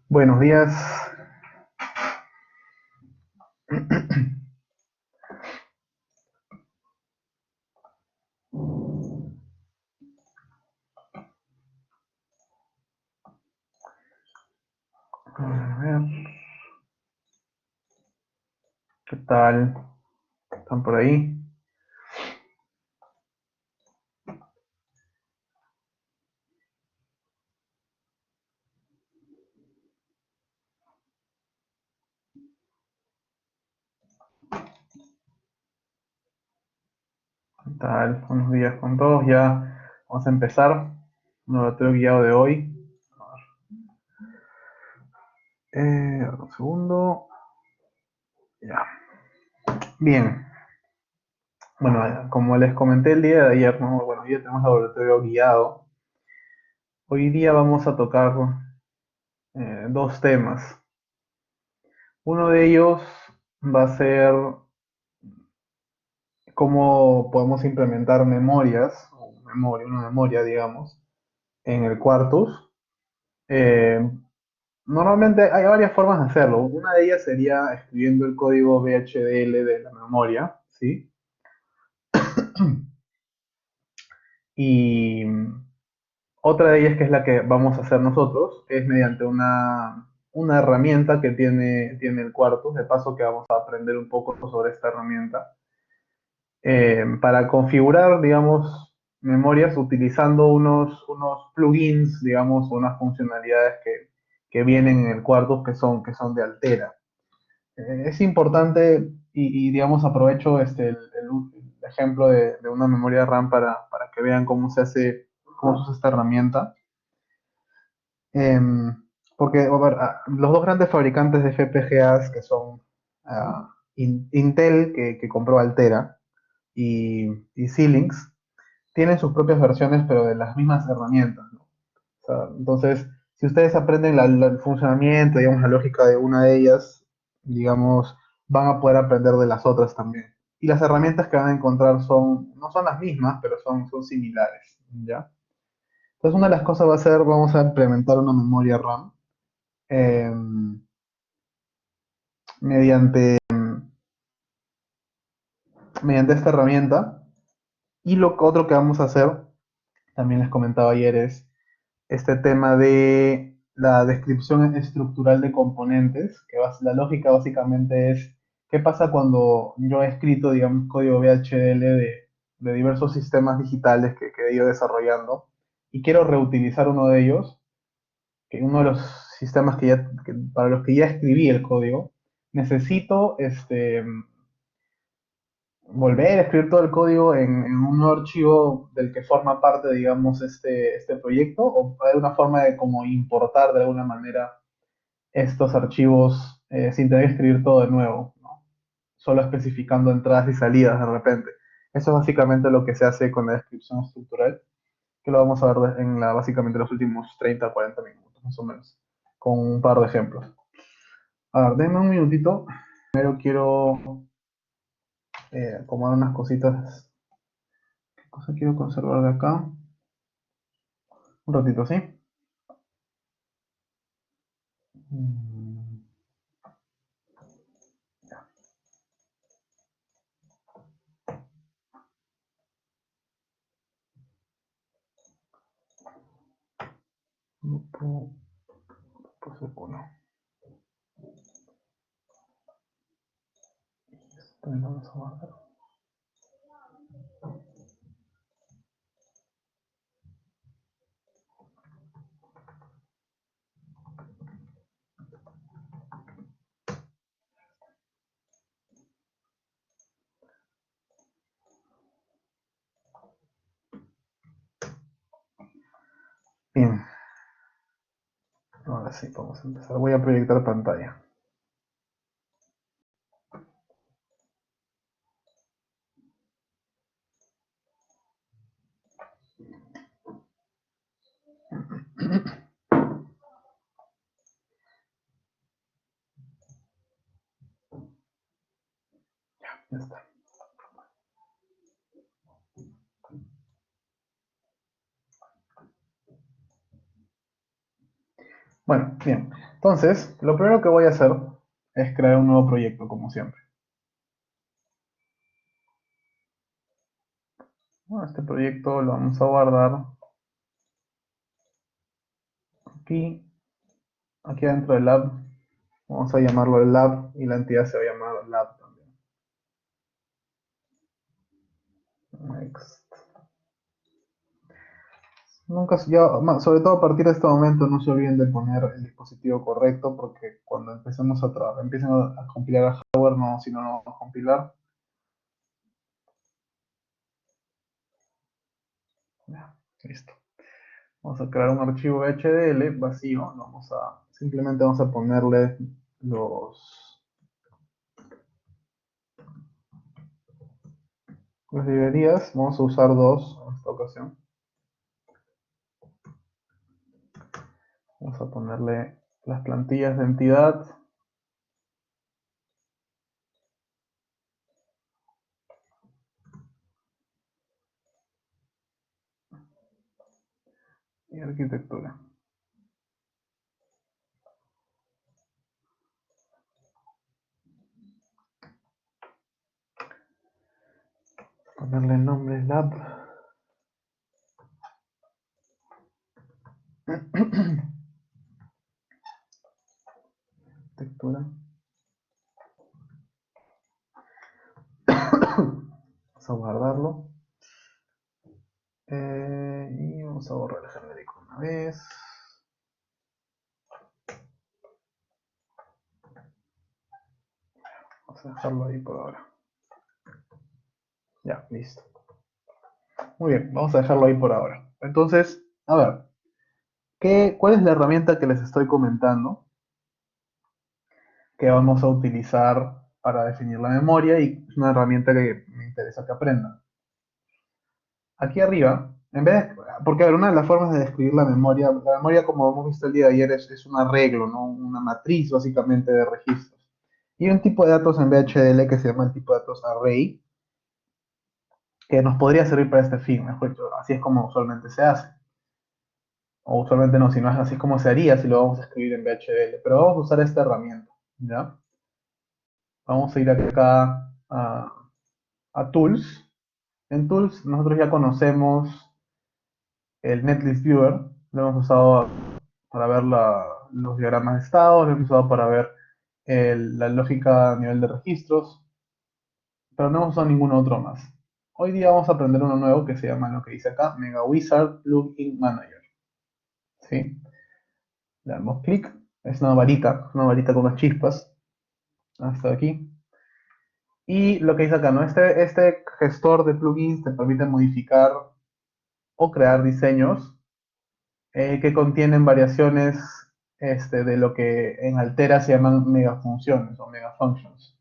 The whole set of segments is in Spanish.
Buenos días. A ver, ¿qué tal? ¿Están por ahí? ¿Qué tal? Buenos días con todos. Ya vamos a empezar un laboratorio guiado de hoy. Un segundo. Ya. Bien. Bueno, como les comenté el día de ayer, ¿no? Bueno, hoy día tenemos laboratorio guiado. Hoy día vamos a tocar dos temas. Uno de ellos va a ser cómo podemos implementar memorias, o una memoria, digamos, en el Quartus. Eh, Normalmente hay varias formas de hacerlo. Una de ellas sería escribiendo el código VHDL de la memoria, ¿sí? Y otra de ellas, que es la que vamos a hacer nosotros, es mediante una herramienta que tiene el Quartus. De paso que vamos a aprender un poco sobre esta herramienta. Para configurar, digamos, memorias utilizando unos plugins, digamos, unas funcionalidades que vienen en el Quartus que son de Altera. Es importante digamos, aprovecho el ejemplo de una memoria RAM para que vean cómo se usa esta herramienta. Em, Porque, a ver, los dos grandes fabricantes de FPGAs que son Intel, que compró Altera, y Xilinx, tienen sus propias versiones, pero de las mismas herramientas, ¿no? O sea, entonces, si ustedes aprenden el funcionamiento, digamos, la lógica de una de ellas, digamos, van a poder aprender de las otras también. Y las herramientas que van a encontrar no son las mismas, pero son similares, ¿ya? Entonces, una de las cosas va a ser, vamos a implementar una memoria RAM eh, mediante, mediante esta herramienta. Y lo otro que vamos a hacer, también les comentaba ayer, es este tema de la descripción estructural de componentes, la lógica básicamente es qué pasa cuando yo he escrito, digamos, código VHDL de diversos sistemas digitales que he ido desarrollando y quiero reutilizar uno de ellos, que uno de los sistemas para los que ya escribí el código, necesito volver a escribir todo el código en un nuevo archivo del que forma parte, digamos, este proyecto, o hay una forma de como importar de alguna manera estos archivos sin tener que escribir todo de nuevo, ¿no? Solo especificando entradas y salidas de repente. Eso es básicamente lo que se hace con la descripción estructural, que lo vamos a ver básicamente los últimos 30 o 40 minutos, más o menos, con un par de ejemplos. A ver, denme un minutito. Primero quiero acomodar unas cositas. ¿Qué cosa quiero conservar de acá? Un ratito, ¿sí? Mm, Grupo, pues uno. También lo vamos a guardar. Bien, ahora sí, vamos a empezar. Voy a proyectar pantalla. Ya está. Bueno, bien. Entonces, lo primero que voy a hacer es crear un nuevo proyecto, como siempre. Bueno, este proyecto lo vamos a guardar aquí, aquí dentro del lab. Vamos a llamarlo el lab y la entidad se va a llamar lab también. Next. Nunca, sobre todo a partir de este momento, no se olviden de poner el dispositivo correcto porque cuando empecemos a trabajar, empiecen a compilar a hardware, no, si no, no vamos a compilar. Ya, listo. Vamos a crear un archivo HDL vacío. Simplemente vamos a ponerle los, las librerías. Vamos a usar dos en esta ocasión. Vamos a ponerle las plantillas de entidad. Y arquitectura. Ponerle el nombre lab. Arquitectura. Vamos a guardarlo. Y vamos a borrar el genérico una vez. Vamos a dejarlo ahí por ahora. Ya, listo. Muy bien, vamos a dejarlo ahí por ahora. Entonces, a ver, ¿cuál es la herramienta que les estoy comentando que vamos a utilizar para definir la memoria? Y es una herramienta que me interesa que aprendan. Aquí arriba, porque a ver, una de las formas de describir la memoria como hemos visto el día de ayer es un arreglo, ¿no? Una matriz básicamente de registros. Y un tipo de datos en VHDL que se llama el tipo de datos array, que nos podría servir para este fin, mejor dicho, así es como usualmente se hace. O usualmente no, sino es así como se haría si lo vamos a escribir en VHDL. Pero vamos a usar esta herramienta, ¿ya? Vamos a ir acá a Tools. En Tools nosotros ya conocemos el Netlist Viewer, lo hemos usado para ver los diagramas de estado, lo hemos usado para ver la lógica a nivel de registros, pero no hemos usado ningún otro más. Hoy día vamos a aprender uno nuevo que se llama lo que dice acá, Mega Wizard Plugin Manager. ¿Sí? Le damos clic, es una varita con unas chispas, hasta aquí. Y lo que dice acá, ¿no? Este gestor de plugins te permite modificar o crear diseños que contienen variaciones de lo que en Altera se llaman megafunciones o megafunctions.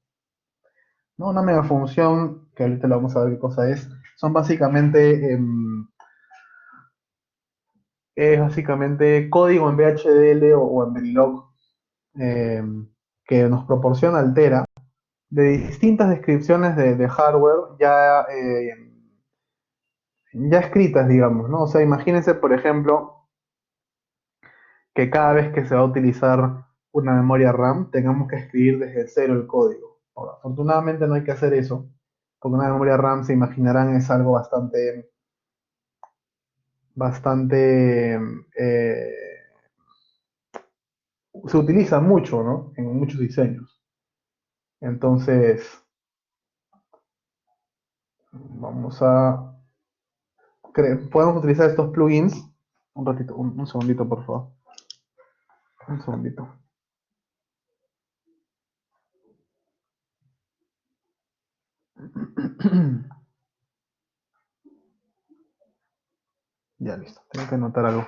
¿No? Una megafunción, que ahorita le vamos a ver qué cosa son básicamente código en VHDL o en Verilog que nos proporciona Altera de distintas descripciones de hardware ya escritas, digamos, ¿no? O sea, imagínense, por ejemplo, que cada vez que se va a utilizar una memoria RAM, tengamos que escribir desde cero el código. Ahora, afortunadamente no hay que hacer eso, porque una memoria RAM, se imaginarán, es algo bastante, se utiliza mucho, ¿no? En muchos diseños. Entonces, vamos a, podemos utilizar estos plugins. Un ratito, un segundito, por favor. Un segundito. Ya listo, tengo que anotar algo.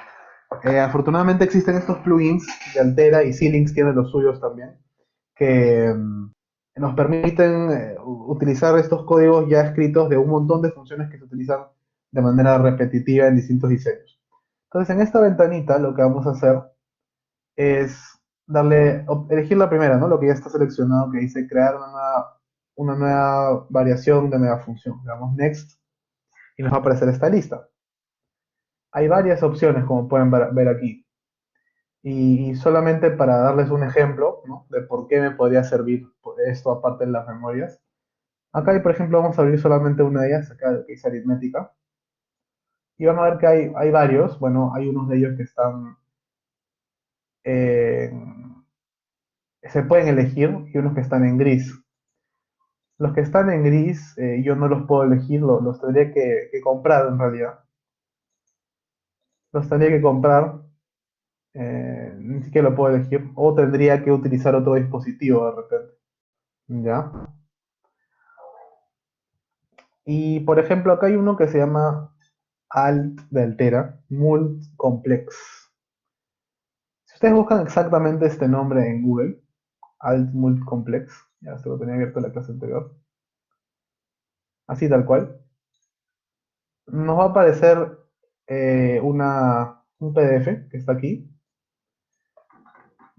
Afortunadamente existen estos plugins de Altera y Xilinx tiene los suyos también, que nos permiten utilizar estos códigos ya escritos de un montón de funciones que se utilizan de manera repetitiva en distintos diseños. Entonces, en esta ventanita lo que vamos a hacer es elegir la primera, ¿no? Lo que ya está seleccionado, que dice crear una nueva variación de megafunción. Le damos Next y nos va a aparecer esta lista. Hay varias opciones, como pueden ver aquí. Y solamente para darles un ejemplo, ¿no? De por qué me podría servir esto aparte de las memorias. Acá, hay, por ejemplo, vamos a abrir solamente una de ellas, acá que dice aritmética. Y vamos a ver que hay varios. Bueno, hay unos de ellos que están, eh, se pueden elegir y unos que están en gris. Los que están en gris, yo no los puedo elegir, los tendría que comprar en realidad. Los tendría que comprar, ni siquiera lo puedo elegir, o tendría que utilizar otro dispositivo de repente. ¿Ya? Y por ejemplo, acá hay uno que se llama Alt de Altera, Mult Complex. Si ustedes buscan exactamente este nombre en Google, Alt Mult Complex, ya se lo tenía abierto en la clase anterior, así tal cual, nos va a aparecer un PDF que está aquí.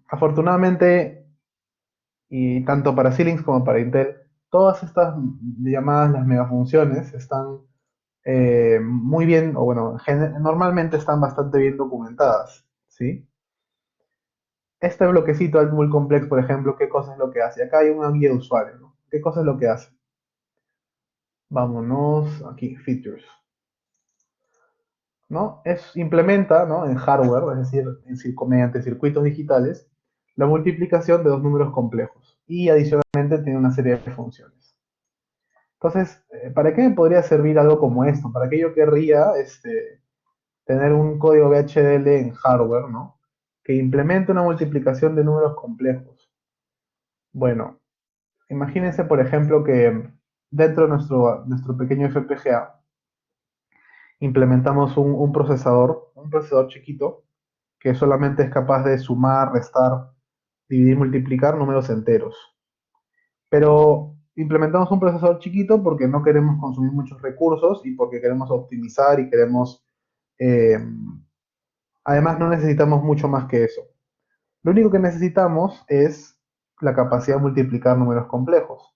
Afortunadamente, y tanto para Xilinx como para Intel, todas estas llamadas las megafunciones están muy bien, o bueno, normalmente están bastante bien documentadas, ¿sí? Este bloquecito Alt Complex, por ejemplo, ¿qué cosa es lo que hace? Acá hay una guía de usuario, ¿no? ¿Qué cosa es lo que hace? Vámonos aquí, Features, ¿no? Implementa, ¿no? En hardware, es decir, mediante circuitos digitales, la multiplicación de dos números complejos y adicionalmente tiene una serie de funciones. Entonces, ¿para qué me podría servir algo como esto? ¿Para qué yo querría tener un código VHDL en hardware, ¿no? Que implemente una multiplicación de números complejos. Bueno, imagínense, por ejemplo, que dentro de nuestro pequeño FPGA implementamos un procesador chiquito, que solamente es capaz de sumar, restar, dividir, multiplicar números enteros. Pero implementamos un procesador chiquito porque no queremos consumir muchos recursos y porque queremos optimizar y queremos... eh, además, no necesitamos mucho más que eso. Lo único que necesitamos es la capacidad de multiplicar números complejos.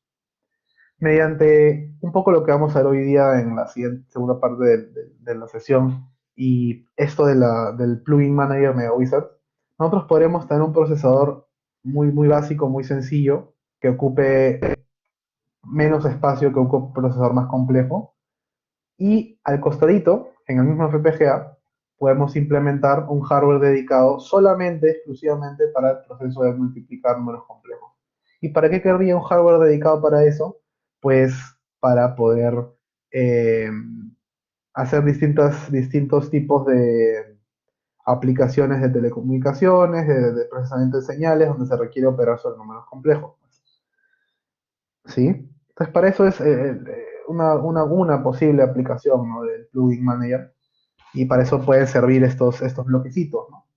Mediante un poco lo que vamos a ver hoy día en la siguiente, segunda parte de la sesión y esto del plugin manager MegaWizard, nosotros podremos tener un procesador muy básico, muy sencillo, que ocupe menos espacio que un procesador más complejo. Y al costadito, en el mismo FPGA, podemos implementar un hardware dedicado solamente, exclusivamente para el proceso de multiplicar números complejos. ¿Y para qué querría un hardware dedicado para eso? Pues para poder eh, hacer distintos tipos de aplicaciones de telecomunicaciones, de procesamiento de señales, donde se requiere operar sobre números complejos. ¿Sí? Entonces, para eso es una posible aplicación, ¿no? Del plugin manager. Y para eso pueden servir estos bloquecitos, ¿no?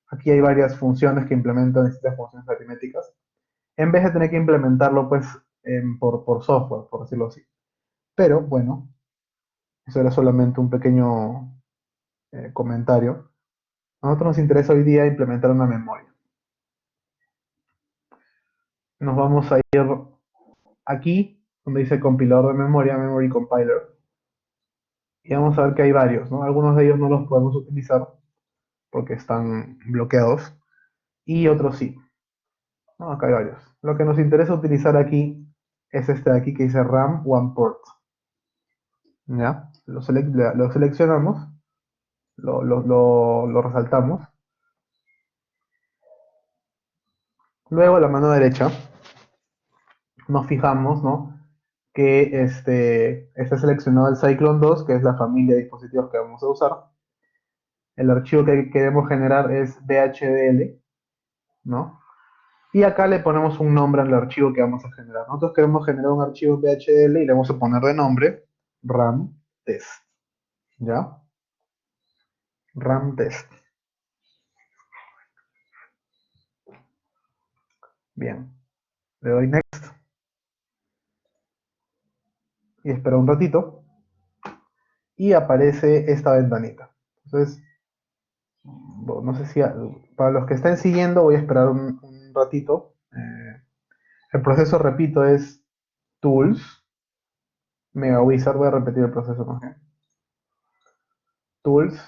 Aquí hay varias funciones que implementan distintas funciones aritméticas, en vez de tener que implementarlo pues por software, por decirlo así. Pero bueno, eso era solamente un pequeño comentario. A nosotros nos interesa hoy día implementar una memoria. Nos vamos a ir aquí, donde dice compilador de memoria, Memory Compiler, y vamos a ver que hay varios, ¿no? Algunos de ellos no los podemos utilizar porque están bloqueados, y otros sí. No, acá hay varios. Lo que nos interesa utilizar aquí es este de aquí que dice RAM One Port. ¿Ya? Lo seleccionamos, lo resaltamos. Luego a la mano derecha nos fijamos, ¿no? Que está seleccionado el Cyclone 2, que es la familia de dispositivos que vamos a usar. El archivo que queremos generar es DHDL, ¿no? Y acá le ponemos un nombre al archivo que vamos a generar. Nosotros queremos generar un archivo en VHDL y le vamos a poner de nombre RAM test. ¿Ya? RAM test. Bien. Le doy next y espero un ratito y aparece esta ventanita. Entonces, no sé si para los que estén siguiendo voy a esperar un ratito. El proceso, repito, es Tools, MegaWizard. Voy a repetir el proceso más bien. Tools,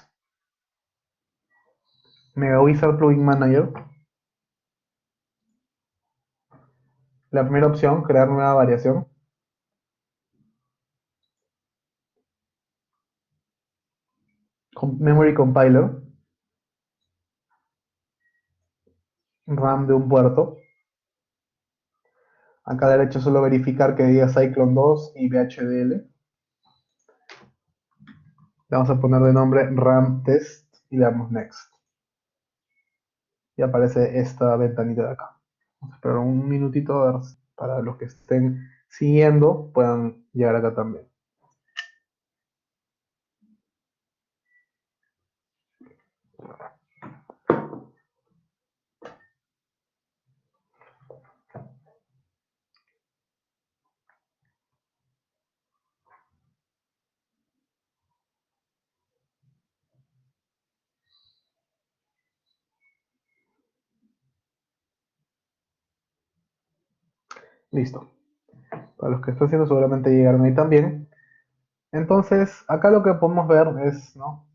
Mega Wizard Plugin Manager. La primera opción, crear nueva variación. Memory Compiler, RAM de un puerto. Acá a la derecha solo verificar que diga Cyclone 2 y VHDL. Le vamos a poner de nombre RAM Test y le damos Next. Y aparece esta ventanita de acá. Vamos a esperar un minutito a ver para los que estén siguiendo puedan llegar acá también. Listo. Para los que están haciendo seguramente llegaron ahí también. Entonces, acá lo que podemos ver es, ¿no?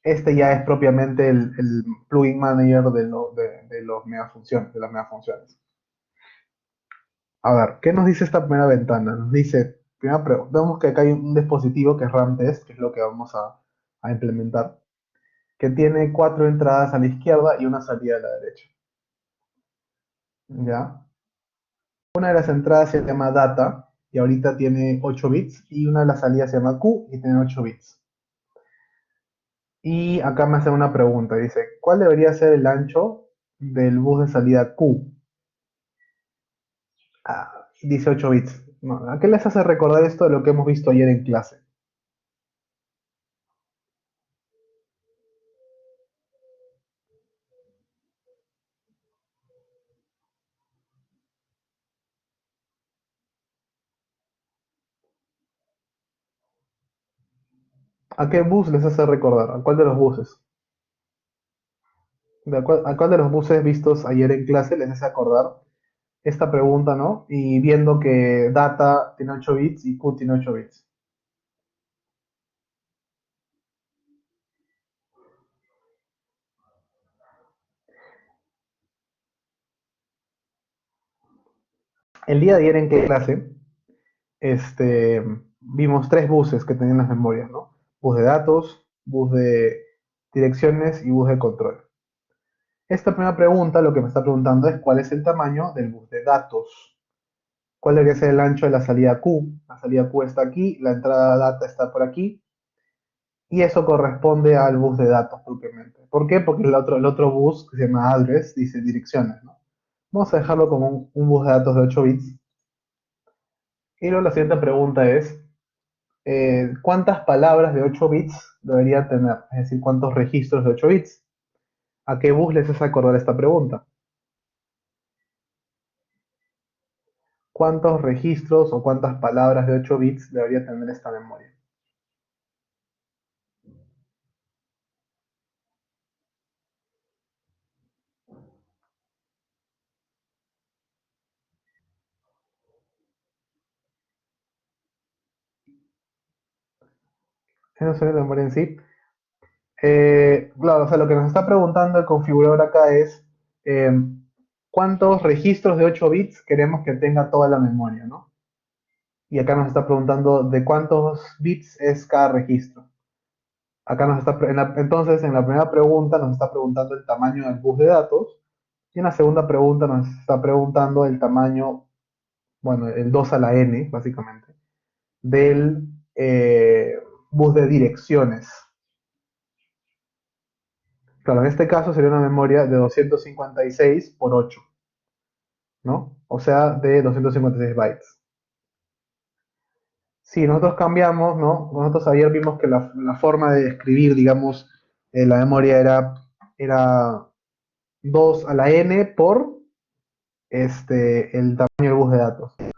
Este ya es propiamente el plugin manager de los megafunciones, de las megafunciones. A ver, ¿qué nos dice esta primera ventana? Nos dice, vemos que acá hay un dispositivo que es RAM-test, que es lo que vamos a implementar, que tiene 4 entradas a la izquierda y una salida a la derecha. ¿Ya? Una de las entradas se llama data y ahorita tiene 8 bits y una de las salidas se llama Q y tiene 8 bits. Y acá me hace una pregunta, dice, ¿cuál debería ser el ancho del bus de salida Q? Ah, dice 8 bits. No, ¿a qué les hace recordar esto de lo que hemos visto ayer en clase? ¿A qué bus les hace recordar? ¿A cuál de los buses? ¿A cuál de los buses vistos ayer en clase les hace acordar esta pregunta, ¿no? Y viendo que data tiene 8 bits y Q tiene 8 bits. El día de ayer en clase, este, vimos 3 buses que tenían las memorias, ¿no? Bus de datos, bus de direcciones y bus de control. Esta primera pregunta lo que me está preguntando es cuál es el tamaño del bus de datos. ¿Cuál debería ser el ancho de la salida Q? La salida Q está aquí, la entrada data está por aquí, y eso corresponde al bus de datos propiamente. ¿Por qué? Porque el otro bus, que se llama address, dice direcciones, ¿no? Vamos a dejarlo como un bus de datos de 8 bits. Y luego la siguiente pregunta es, ¿cuántas palabras de 8 bits debería tener? Es decir, ¿cuántos registros de 8 bits? ¿A qué bus les hace acordar esta pregunta? ¿Cuántos registros o cuántas palabras de 8 bits debería tener esta memoria? Eso sería la memoria en sí. Claro, o sea, lo que nos está preguntando el configurador acá es eh, cuántos registros de 8 bits queremos que tenga toda la memoria, ¿no? Y acá nos está preguntando de cuántos bits es cada registro. Acá entonces, en la primera pregunta nos está preguntando el tamaño del bus de datos y en la segunda pregunta nos está preguntando el tamaño, bueno, el 2 a la n, básicamente, del bus de direcciones. Claro, en este caso sería una memoria de 256 por 8, ¿no? O sea, de 256 bytes. Si nosotros cambiamos, ¿no? Nosotros ayer vimos que la forma de escribir, digamos, la memoria era 2 a la n por el tamaño del bus de datos. Entonces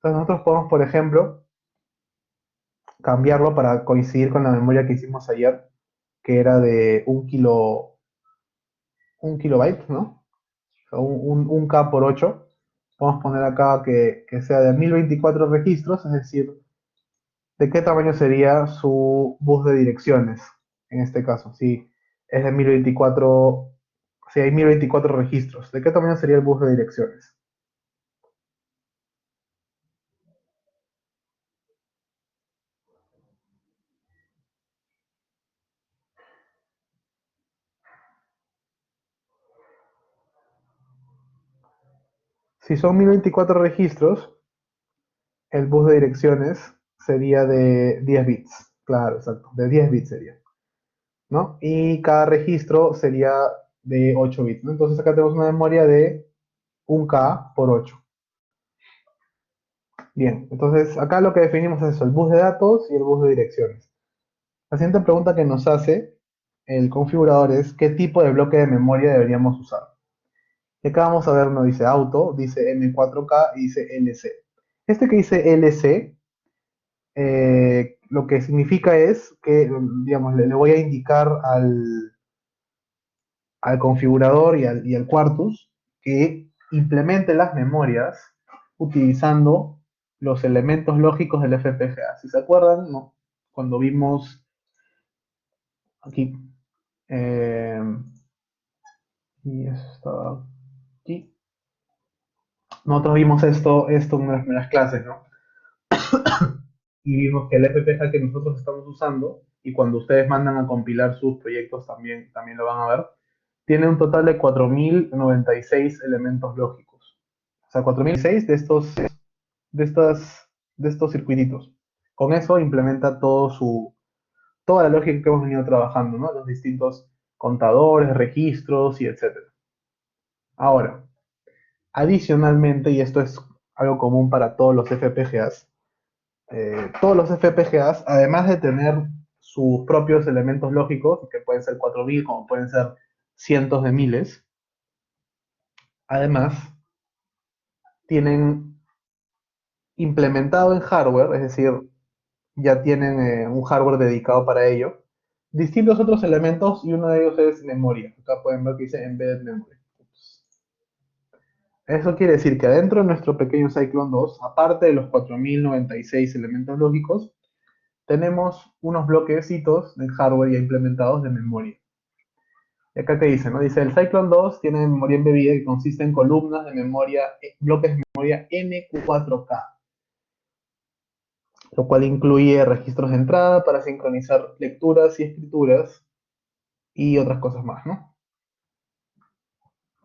nosotros podemos, por ejemplo, cambiarlo para coincidir con la memoria que hicimos ayer, que era de un kilobyte, ¿no? O sea, un K por 8. Podemos poner acá que sea de 1024 registros, es decir, ¿de qué tamaño sería su bus de direcciones? En este caso, si es de 1024 Si hay 1024 registros, ¿de qué tamaño sería el bus de direcciones? Si son 1024 registros, el bus de direcciones sería de 10 bits. Claro, exacto, de 10 bits sería, ¿no? Y cada registro sería de 8 bits, ¿no? Entonces acá tenemos una memoria de 1K por 8. Bien, entonces acá lo que definimos es eso, el bus de datos y el bus de direcciones. La siguiente pregunta que nos hace el configurador es ¿qué tipo de bloque de memoria deberíamos usar? Y acá vamos a ver, no dice auto, dice M4K y dice LC. Este que dice LC, lo que significa es que, digamos, le voy a indicar al configurador y al Quartus que implemente las memorias utilizando los elementos lógicos del FPGA. Si se acuerdan, ¿no? Cuando vimos aquí, eh, y eso estaba aquí, nosotros vimos esto en las primeras clases, ¿no? Y vimos que el FPGA que nosotros estamos usando, y cuando ustedes mandan a compilar sus proyectos también lo van a ver, tiene un total de 4096 elementos lógicos. O sea, 4006 de, estas, de estos circuititos. Con eso implementa toda la lógica que hemos venido trabajando, ¿no? Los distintos contadores, registros y etcétera. Ahora, adicionalmente, y esto es algo común para todos los FPGAs, todos los FPGAs, además de tener sus propios elementos lógicos, que pueden ser 4000, como pueden ser cientos de miles, además tienen implementado en hardware, es decir, ya tienen un hardware dedicado para ello, distintos otros elementos y uno de ellos es memoria. Acá pueden ver que dice Embedded Memory. Eso quiere decir que adentro de nuestro pequeño Cyclone 2, aparte de los 4096 elementos lógicos, tenemos unos bloquecitos de hardware ya implementados de memoria. Y acá que dice, ¿no? Dice, el Cyclone 2 tiene memoria embebida que consiste en columnas de memoria, bloques de memoria M4K, lo cual incluye registros de entrada para sincronizar lecturas y escrituras y otras cosas más, ¿no?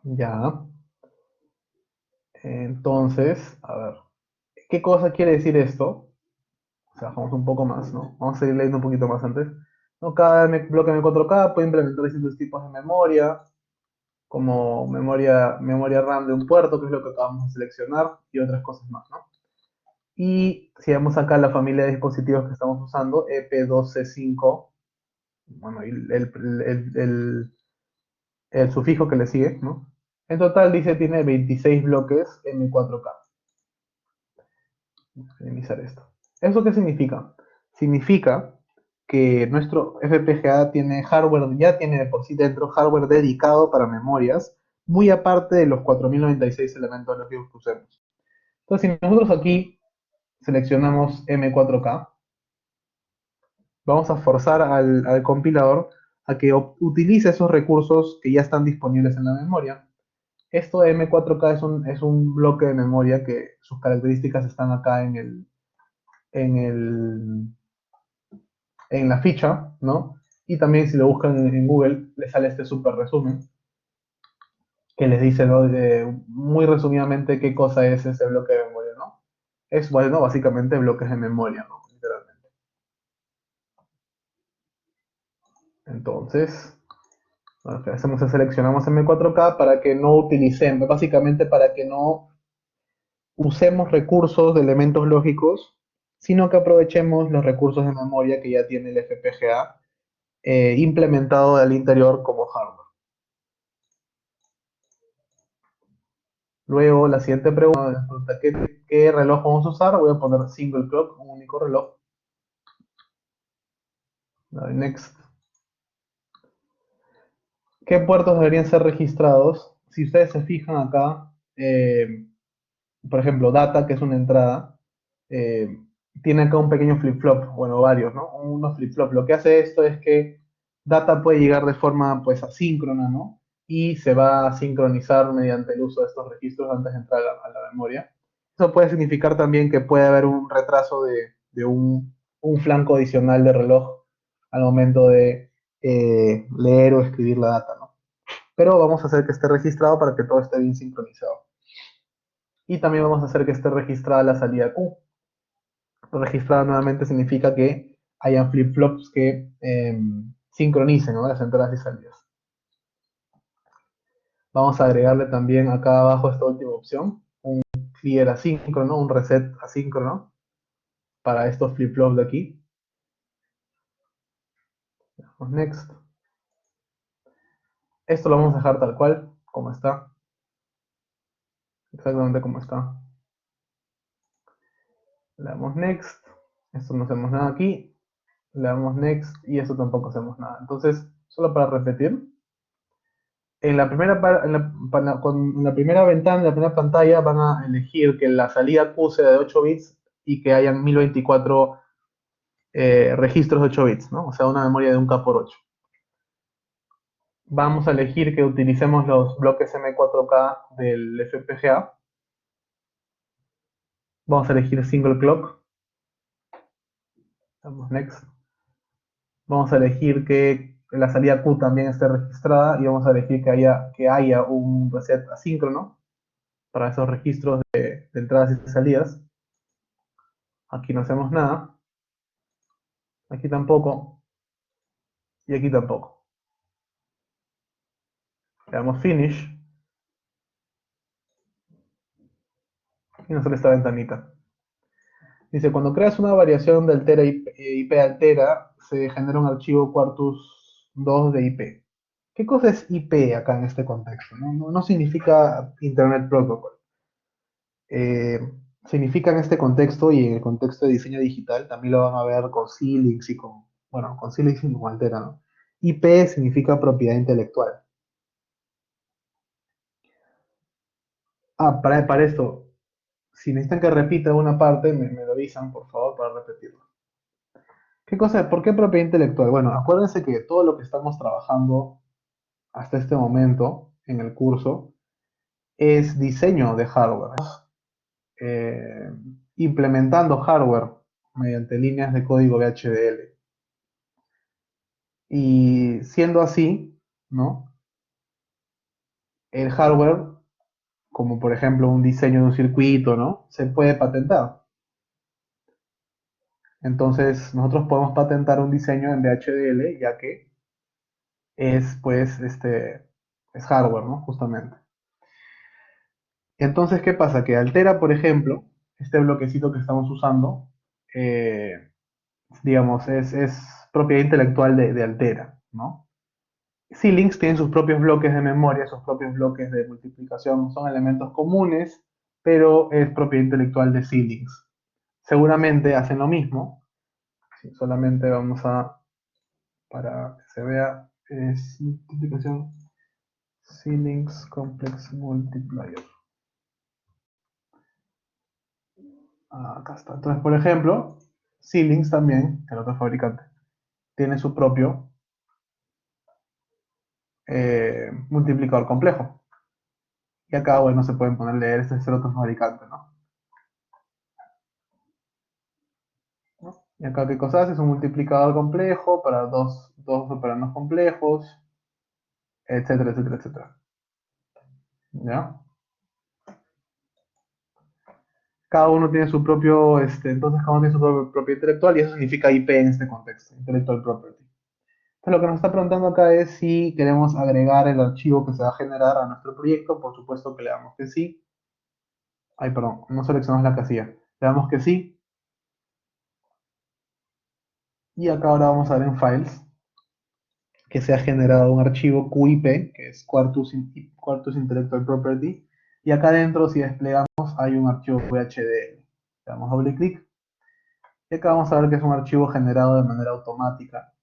Ya, entonces, a ver, ¿qué cosa quiere decir esto? O sea, vamos un poco más, ¿no? Vamos a seguir leyendo un poquito más antes. ¿No? Cada bloque M4K puede implementar distintos tipos de memoria, como memoria RAM de un puerto, que es lo que acabamos de seleccionar, y otras cosas más, ¿no? Y si vemos acá la familia de dispositivos que estamos usando, EP2C5, bueno, y el sufijo que le sigue, ¿no? En total dice tiene 26 bloques M4K. Vamos a minimizar esto. ¿Eso qué significa? Significa que nuestro FPGA tiene hardware, ya tiene de por sí dentro hardware dedicado para memorias, muy aparte de los 4096 elementos lógicos que usemos. Entonces, si nosotros aquí seleccionamos M4K, vamos a forzar al compilador a que utilice esos recursos que ya están disponibles en la memoria. Esto de M4K es un bloque de memoria que sus características están acá en, el, en la ficha, ¿no? Y también si lo buscan en Google, les sale este super resumen que les dice, ¿no? Muy resumidamente qué cosa es ese bloque de memoria, ¿no? Es, bueno, básicamente bloques de memoria, ¿no? Literalmente. Entonces, lo que hacemos es seleccionamos M4K para que no utilicemos, básicamente para que no usemos recursos de elementos lógicos, sino que aprovechemos los recursos de memoria que ya tiene el FPGA implementado al interior como hardware. Luego, la siguiente pregunta, ¿qué reloj vamos a usar? Voy a poner single clock, un único reloj. Next. ¿Qué puertos deberían ser registrados? Si ustedes se fijan acá, por ejemplo, data, que es una entrada, eh, tiene acá un pequeño flip-flop, bueno, varios, ¿no? Unos flip-flop. Lo que hace esto es que data puede llegar de forma, pues, asíncrona, ¿no? y se va a sincronizar mediante el uso de estos registros antes de entrar a la memoria. Eso puede significar también que puede haber un retraso de un flanco adicional de reloj al momento de leer o escribir la data, ¿no? Pero vamos a hacer que esté registrado para que todo esté bien sincronizado. Y también vamos a hacer que esté registrada la salida Q. Registrada nuevamente significa que hayan flip-flops que sincronicen, ¿no?, las entradas y salidas. Vamos a agregarle también acá abajo esta última opción, un clear asíncrono, un reset asíncrono para estos flip-flops de aquí. Next. Esto lo vamos a dejar tal cual, como está. Exactamente como está. Le damos next. Esto no hacemos nada aquí. Le damos next y esto tampoco hacemos nada. Entonces, solo para repetir, en la primera, en la primera ventana, en la primera pantalla, van a elegir que la salida Q sea de 8 bits y que hayan 1024 registros de 8 bits, ¿no? O sea, una memoria de 1K por 8. Vamos a elegir que utilicemos los bloques M4K del FPGA. Vamos a elegir single clock. Damos next. Vamos a elegir que la salida Q también esté registrada y vamos a elegir que haya un reset asíncrono para esos registros de entradas y salidas. Aquí no hacemos nada. Aquí tampoco. Y aquí tampoco. Le damos finish y nos sale esta ventanita. Dice, cuando creas una variación de altera IP altera, se genera un archivo Quartus 2 de IP. ¿Qué cosa es IP acá en este contexto? No significa Internet Protocol. Eh, Significa en este contexto y en el contexto de diseño digital, también lo van a ver con Xilinx y con Xilinx y con Altera, ¿no? IP significa propiedad intelectual. Para esto, si necesitan que repita una parte, me lo avisan, por favor, para repetirlo. ¿Qué cosa? ¿Por qué propiedad intelectual? Bueno, acuérdense que todo lo que estamos trabajando hasta este momento en el curso es diseño de hardware, eh, implementando hardware mediante líneas de código VHDL. Y siendo así, ¿no? El hardware, como por ejemplo un diseño de un circuito, ¿no? Se puede patentar. Entonces, nosotros podemos patentar un diseño en VHDL, ya que es, pues, es hardware, ¿no? Justamente. Entonces, ¿qué pasa? Que Altera, por ejemplo, este bloquecito que estamos usando, eh, digamos, es propiedad intelectual de Altera, ¿no? Xilinx tiene sus propios bloques de memoria, sus propios bloques de multiplicación, son elementos comunes, pero es propiedad intelectual de Xilinx. Seguramente hacen lo mismo, sí, solamente vamos a, para que se vea, es multiplicación Xilinx Complex Multiplier. Acá está. Entonces, por ejemplo, Xilinx también, el otro fabricante, tiene su propio multiplicador complejo. Y acá, bueno, se pueden poner leer, este es el otro fabricante, ¿no? Y acá, ¿qué cosa hace? Es un multiplicador complejo para dos operandos complejos, etcétera, etcétera, etcétera. ¿Ya? Cada uno tiene su propio, entonces cada uno tiene su propio propiedad intelectual y eso significa IP en este contexto, Intellectual Property. Entonces lo que nos está preguntando acá es si queremos agregar el archivo que se va a generar a nuestro proyecto, por supuesto que le damos que sí. Ay, perdón, no seleccionamos la casilla. Le damos que sí. Y acá ahora vamos a ver en Files que se ha generado un archivo QIP, que es Quartus Intellectual Property. Y acá adentro, si desplegamos, hay un archivo VHDL. Le damos doble clic. Y acá vamos a ver que es un archivo generado de manera automática.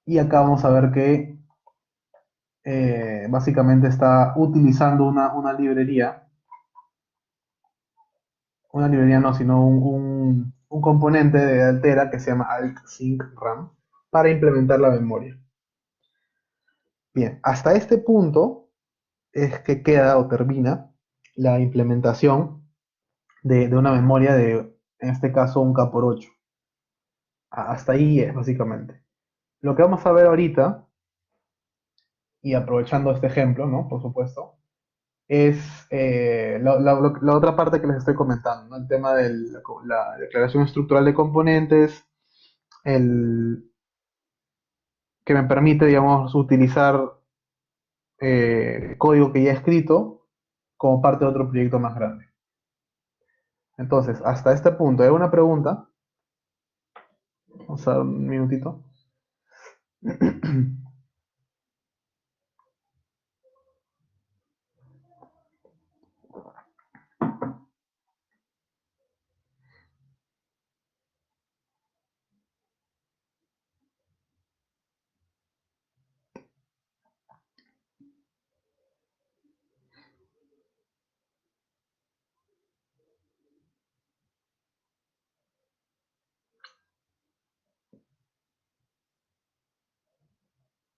Y acá vamos a ver que básicamente está utilizando una librería no, sino un componente de Altera que se llama AltSync RAM, para implementar la memoria. Bien, hasta este punto es que queda o termina la implementación de una memoria de, en este caso, un K por 8. Hasta ahí es, básicamente. Lo que vamos a ver ahorita, y aprovechando este ejemplo, ¿no? Por supuesto, es la otra parte que les estoy comentando, ¿no? El tema de la declaración estructural de componentes, el que me permite, digamos, utilizar código que ya he escrito como parte de otro proyecto más grande. Entonces, hasta este punto, ¿hay una pregunta? Vamos a dar un minutito.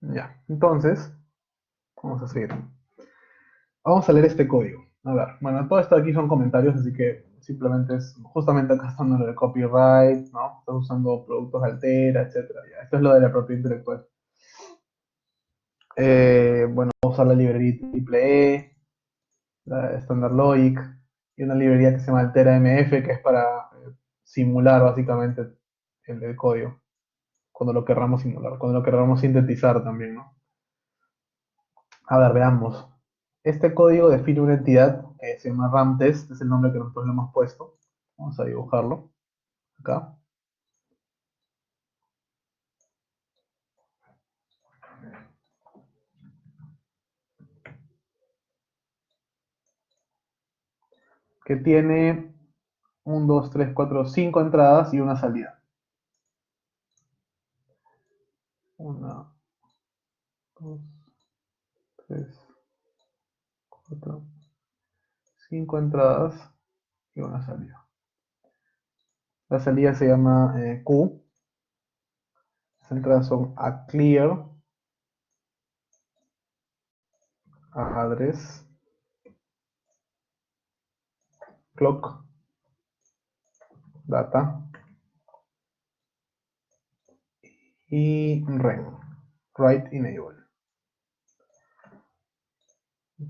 Ya, entonces, vamos a seguir. Vamos a leer este código. A ver, bueno, todo esto aquí son comentarios, así que simplemente es, justamente acá están lo de copyright, ¿no? Estás usando productos altera, etcétera. Ya, esto es lo de la propiedad intelectual. Bueno, vamos a usar la librería triple la Standard Logic, y una librería que se llama Altera MF, que es para simular básicamente el código, cuando lo querramos simular, cuando lo querramos sintetizar también, ¿no? A ver, veamos. Este código define una entidad que se llama ramtest, es el nombre que nosotros le hemos puesto. Vamos a dibujarlo acá. Que tiene 1, 2, 3, 4, 5 entradas y una salida. 1, 2, 3, 4, 5 entradas y una salida. La salida se llama Q. Las entradas son a clear, a address, clock, data y ren, write enable.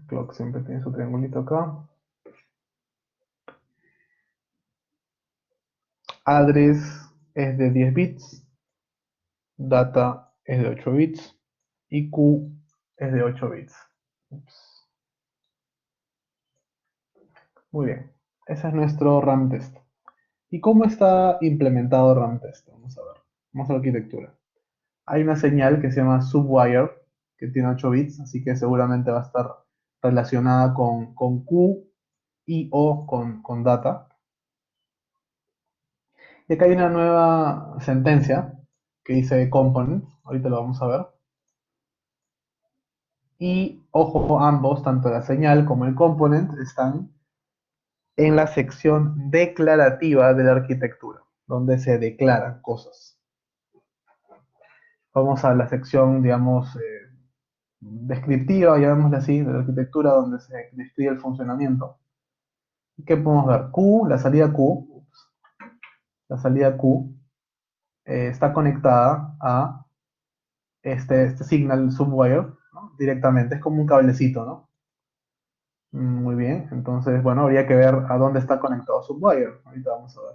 Clock siempre tiene su triangulito acá. Address es de 10 bits, data es de 8 bits y Q es de 8 bits. Ups. Muy bien, ese es nuestro RAM test. ¿Y cómo está implementado RAM test? Vamos a ver, vamos a la arquitectura. Hay una señal que se llama subwire, que tiene 8 bits, así que seguramente va a estar relacionada con Q y o con data. Y acá hay una nueva sentencia que dice component, ahorita lo vamos a ver. Y ojo, ambos, tanto la señal como el component, están en la sección declarativa de la arquitectura, donde se declaran cosas. Vamos a la sección, digamos, descriptiva, llamémosle así, de la arquitectura, donde se describe el funcionamiento. ¿Qué podemos ver? Q, la salida Q está conectada a este signal subwire, ¿no? Directamente, es como un cablecito, ¿no? Muy bien, entonces, bueno, habría que ver a dónde está conectado subwire. Ahorita vamos a ver.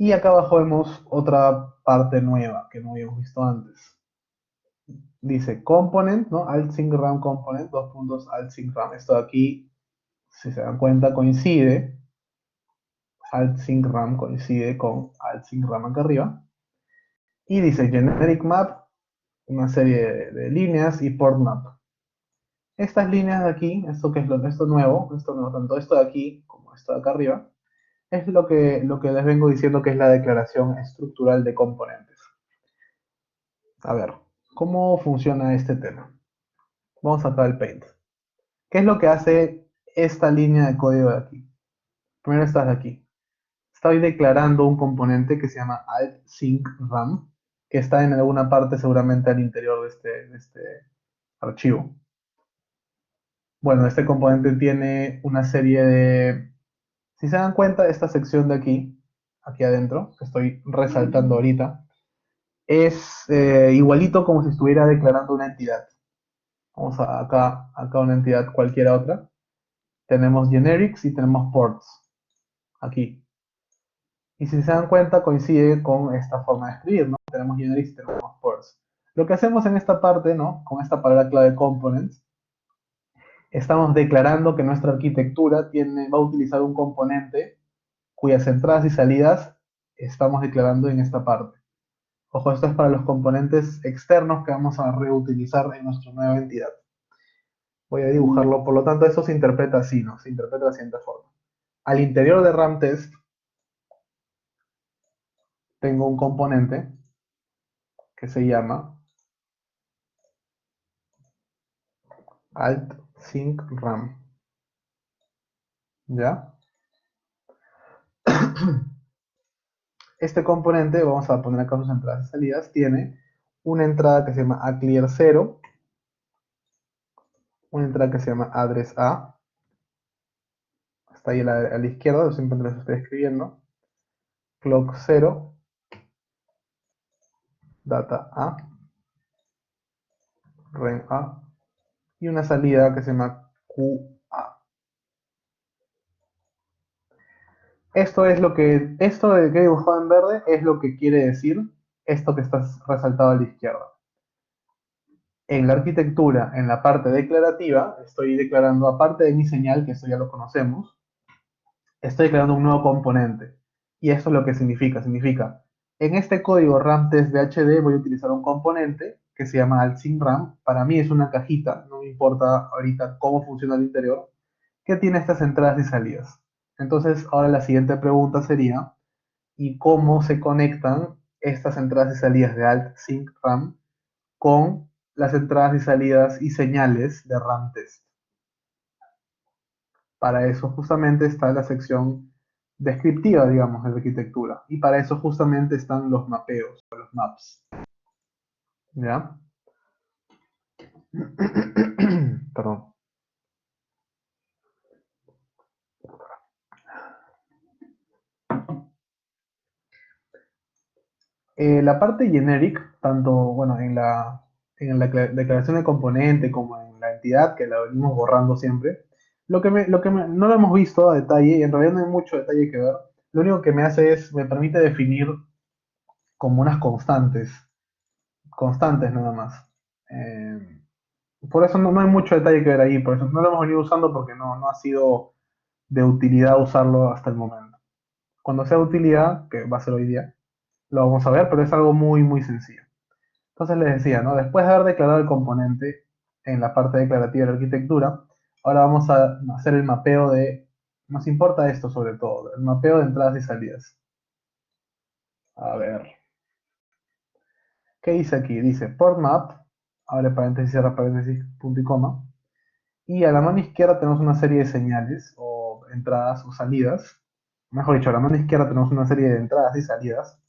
Y acá abajo vemos otra parte nueva que no habíamos visto antes. Dice component, ¿no? Alt sync RAM component, dos puntos alt sync RAM. Esto de aquí, si se dan cuenta, coincide. Alt sync RAM coincide con alt sync RAM acá arriba. Y dice generic map, una serie de líneas y port map. Estas líneas de aquí, esto que es esto nuevo, tanto esto de aquí como esto de acá arriba, es lo que les vengo diciendo que es la declaración estructural de componentes. A ver, ¿cómo funciona este tema? Vamos a sacar el Paint. ¿Qué es lo que hace esta línea de código de aquí? Primero estas de aquí. estoy declarando un componente que se llama alt sync RAM, que está en alguna parte seguramente al interior de este archivo. Bueno, este componente tiene una serie de... Si se dan cuenta, esta sección de aquí, aquí adentro, que estoy resaltando ahorita, es igualito como si estuviera declarando una entidad. Vamos a acá una entidad cualquiera otra. Tenemos generics y tenemos ports, aquí. Y si se dan cuenta, coincide con esta forma de escribir, ¿no? Tenemos generics y tenemos ports. Lo que hacemos en esta parte, ¿no? Con esta palabra clave components, estamos declarando que nuestra arquitectura va a utilizar un componente cuyas entradas y salidas estamos declarando en esta parte. Ojo, esto es para los componentes externos que vamos a reutilizar en nuestra nueva entidad. Voy a dibujarlo, por lo tanto, eso se interpreta así, ¿no? Se interpreta de la siguiente forma. Al interior de RAM-test tengo un componente que se llama alt-sync-ram, ¿ya? Este componente, vamos a poner acá sus entradas y salidas, tiene una entrada que se llama aclear0, una entrada que se llama address-a, está ahí a la izquierda, yo siempre les estoy escribiendo, clock0, data-a, ren-a, y una salida que se llama qa. Esto de que he dibujado en verde es lo que quiere decir esto que está resaltado a la izquierda. En la arquitectura, en la parte declarativa, estoy declarando, aparte de mi señal, que esto ya lo conocemos, estoy declarando un nuevo componente. Y esto es lo que significa, en este código RAM test HD voy a utilizar un componente que se llama alt-sync-ram. Para mí es una cajita, no me importa ahorita cómo funciona el interior, que tiene estas entradas y salidas. Entonces, ahora la siguiente pregunta sería, ¿y cómo se conectan estas entradas y salidas de alt-sync-ram con las entradas y salidas y señales de RAM test? Para eso justamente está la sección descriptiva, digamos, de arquitectura. Y para eso justamente están los mapeos, o los maps. ¿Ya? Perdón. La parte generic, tanto bueno, en la declaración de componente como en la entidad, que la venimos borrando siempre, no lo hemos visto a detalle, y en realidad no hay mucho detalle que ver. Lo único que me hace me permite definir como unas constantes nada más. Eh, por eso no hay mucho detalle que ver ahí, por eso no lo hemos venido usando porque no ha sido de utilidad usarlo hasta el momento. Cuando sea de utilidad, que va a ser hoy día, lo vamos a ver, pero es algo muy sencillo. Entonces les decía, ¿no? Después de haber declarado el componente en la parte declarativa de la arquitectura, ahora vamos a hacer el mapeo nos importa esto sobre todo, el mapeo de entradas y salidas. A ver, ¿qué dice aquí? Dice port map, abre paréntesis, cierra paréntesis, punto y coma, y a la mano izquierda tenemos una serie de señales o entradas o salidas. Mejor dicho, a la mano izquierda tenemos una serie de entradas y salidas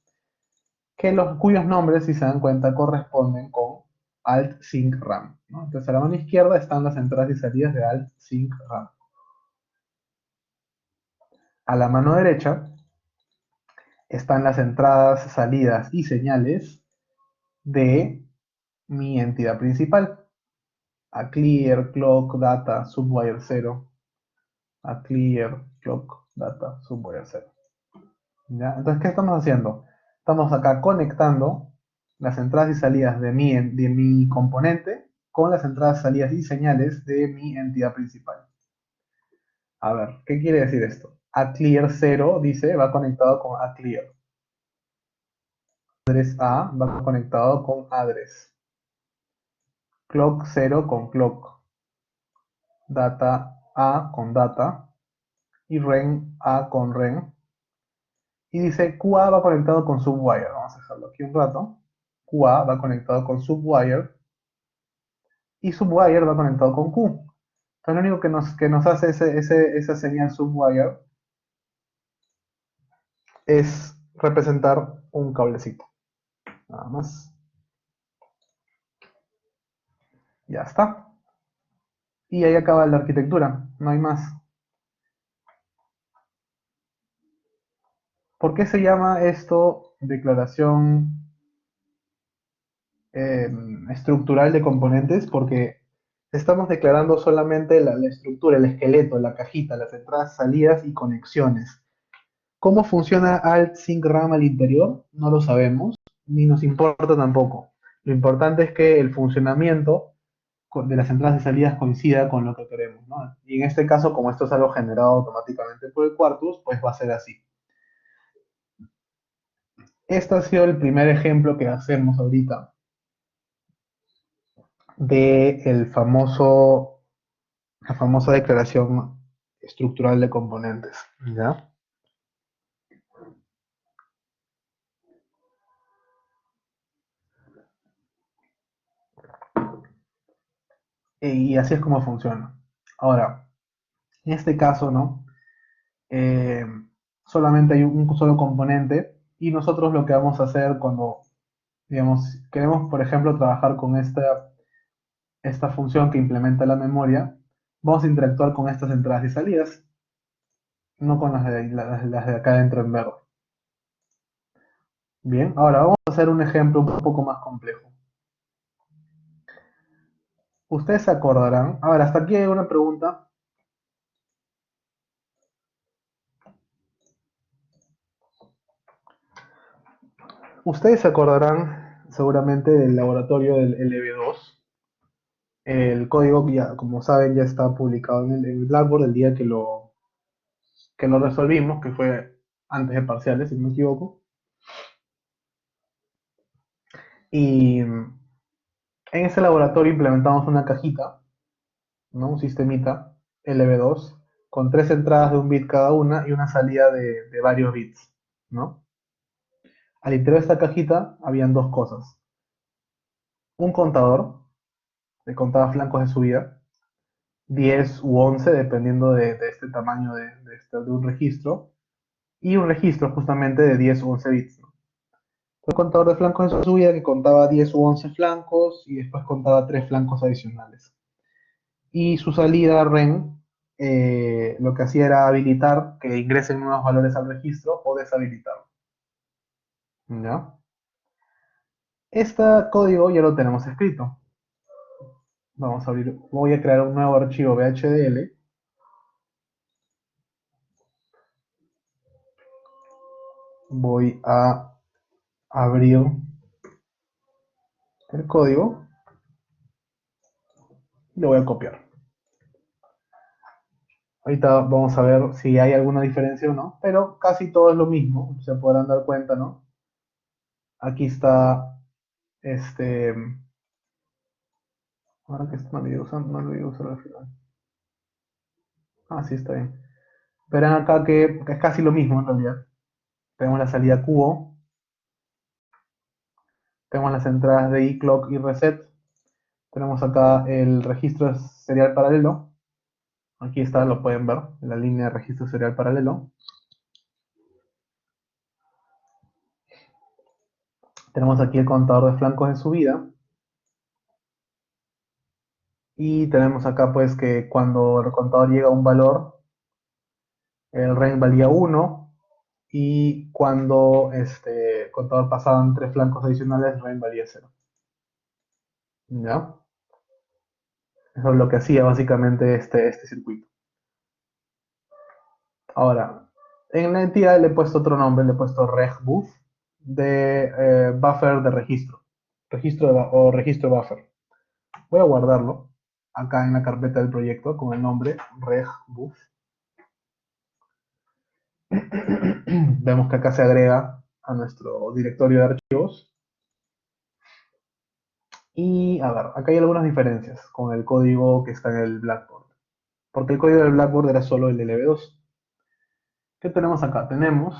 cuyos nombres, si se dan cuenta, corresponden con Alt Sync RAM, ¿no? Entonces a la mano izquierda están las entradas y salidas de Alt Sync RAM. A la mano derecha están las entradas, salidas y señales de mi entidad principal. A clear, clock, data, subwire 0. A clear, clock, data, subwire 0. ¿Ya? Entonces, ¿qué estamos haciendo? Estamos acá conectando las entradas y salidas de mi componente con las entradas, salidas y señales de mi entidad principal. A ver, ¿qué quiere decir esto? AClear 0 dice va conectado con AClear. Address A va conectado con address. Clock 0 con clock. Data A con data. Y ren A con ren. Y dice QA va conectado con subwire. Vamos a dejarlo aquí un rato. QA va conectado con subwire y subwire va conectado con Q. Entonces lo único que nos hace esa señal subwire es representar un cablecito. Nada más. Ya está. Y ahí acaba la arquitectura. No hay más. ¿Por qué se llama esto declaración eh, estructural de componentes? Porque estamos declarando solamente la estructura, el esqueleto, la cajita, las entradas, salidas y conexiones. ¿Cómo funciona Alt Sync RAM al interior? No lo sabemos, ni nos importa tampoco. Lo importante es que el funcionamiento de las entradas y salidas coincida con lo que queremos, ¿no? Y en este caso, como esto es algo generado automáticamente por el Quartus, pues va a ser así. Este ha sido el primer ejemplo que hacemos ahorita de la famosa declaración estructural de componentes, ¿ya? Y así es como funciona. Ahora, en este caso, ¿no? Eh, solamente hay un solo componente y nosotros lo que vamos a hacer cuando, digamos, queremos, por ejemplo, trabajar con esta función que implementa la memoria, vamos a interactuar con estas entradas y salidas, no con las de acá dentro en verde. Bien, ahora vamos a hacer un ejemplo un poco más complejo. Ustedes se acordarán, a ver, hasta aquí hay una pregunta. Ustedes se acordarán seguramente del laboratorio del LB2. El código, ya, como saben, ya está publicado en el Blackboard el día que lo resolvimos, que fue antes de parciales, si no me equivoco. Y en ese laboratorio implementamos una cajita, ¿no? Un sistemita LB2 con tres entradas de un bit cada una y una salida de varios bits, ¿no? Al interior de esta cajita habían dos cosas. Un contador, que contaba flancos de subida, 10 u 11 dependiendo de este tamaño de un registro, y un registro justamente de 10 u 11 bits, ¿no? El contador de flancos de subida que contaba 10 u 11 flancos y después contaba 3 flancos adicionales. Y su salida REN lo que hacía era habilitar que ingresen nuevos valores al registro o deshabilitarlo. ¿Ya? Este código ya lo tenemos escrito. Vamos a abrir, voy a crear un nuevo archivo VHDL. Voy a abrir el código y lo voy a copiar. Ahorita vamos a ver si hay alguna diferencia o no, pero casi todo es lo mismo, se podrán dar cuenta, ¿no? Aquí está, este, ahora que no lo voy a usar, no lo voy a usar al final. Ah, sí, está bien. Verán acá que es casi lo mismo en realidad. Tenemos la salida cubo, tenemos las entradas de iClock y reset, tenemos acá el registro serial paralelo. Aquí está, lo pueden ver, la línea de registro serial paralelo. Tenemos aquí el contador de flancos de subida. Y tenemos acá pues que cuando el contador llega a un valor, el rank valía 1. Y cuando el contador pasaba en tres flancos adicionales, el rank valía 0. ¿Ya? Eso es lo que hacía básicamente este circuito. Ahora, en la entidad le he puesto otro nombre, le he puesto regbuf de buffer de registro. O registro buffer. Voy a guardarlo acá en la carpeta del proyecto con el nombre regbuf. Vemos que acá se agrega a nuestro directorio de archivos. Y a ver, acá hay algunas diferencias con el código que está en el Blackboard. Porque el código del Blackboard era solo el LB2. ¿Qué tenemos acá? Tenemos,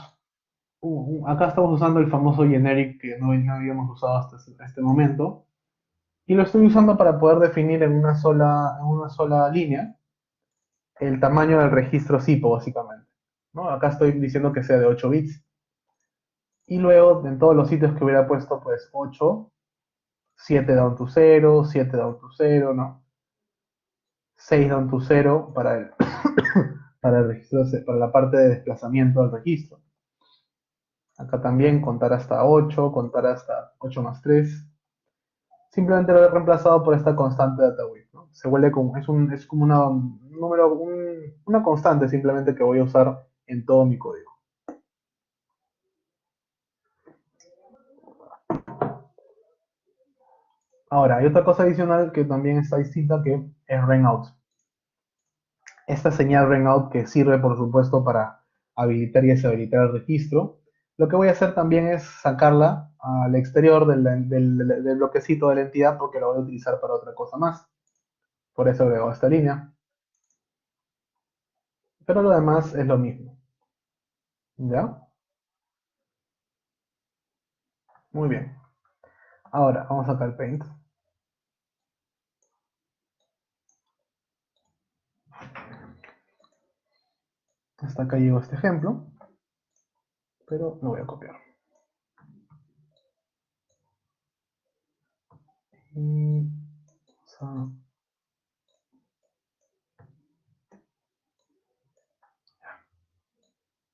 acá estamos usando el famoso generic que no habíamos usado hasta este momento. Y lo estoy usando para poder definir en una sola línea el tamaño del registro SIPO, básicamente. ¿No? Acá estoy diciendo que sea de 8 bits. Y luego en todos los sitios que hubiera puesto pues 8, 7 down to 0, 7 down to 0, ¿no? 6 down to 0 para para el registro, para la parte de desplazamiento del registro. Acá también contar hasta 8, contar hasta 8 más 3. Simplemente lo he reemplazado por esta constante de data width, ¿no? Se vuelve como, es como una constante simplemente que voy a usar en todo mi código. Ahora, hay otra cosa adicional que también está distinta que es rainout. Esta señal rainout que sirve, por supuesto, para habilitar y deshabilitar el registro. Lo que voy a hacer también es sacarla al exterior del bloquecito de la entidad porque la voy a utilizar para otra cosa más. Por eso agrego esta línea. Pero lo demás es lo mismo. ¿Ya? Muy bien. Ahora, vamos a sacar el Paint. Hasta acá llegó este ejemplo, pero lo voy a copiar. Y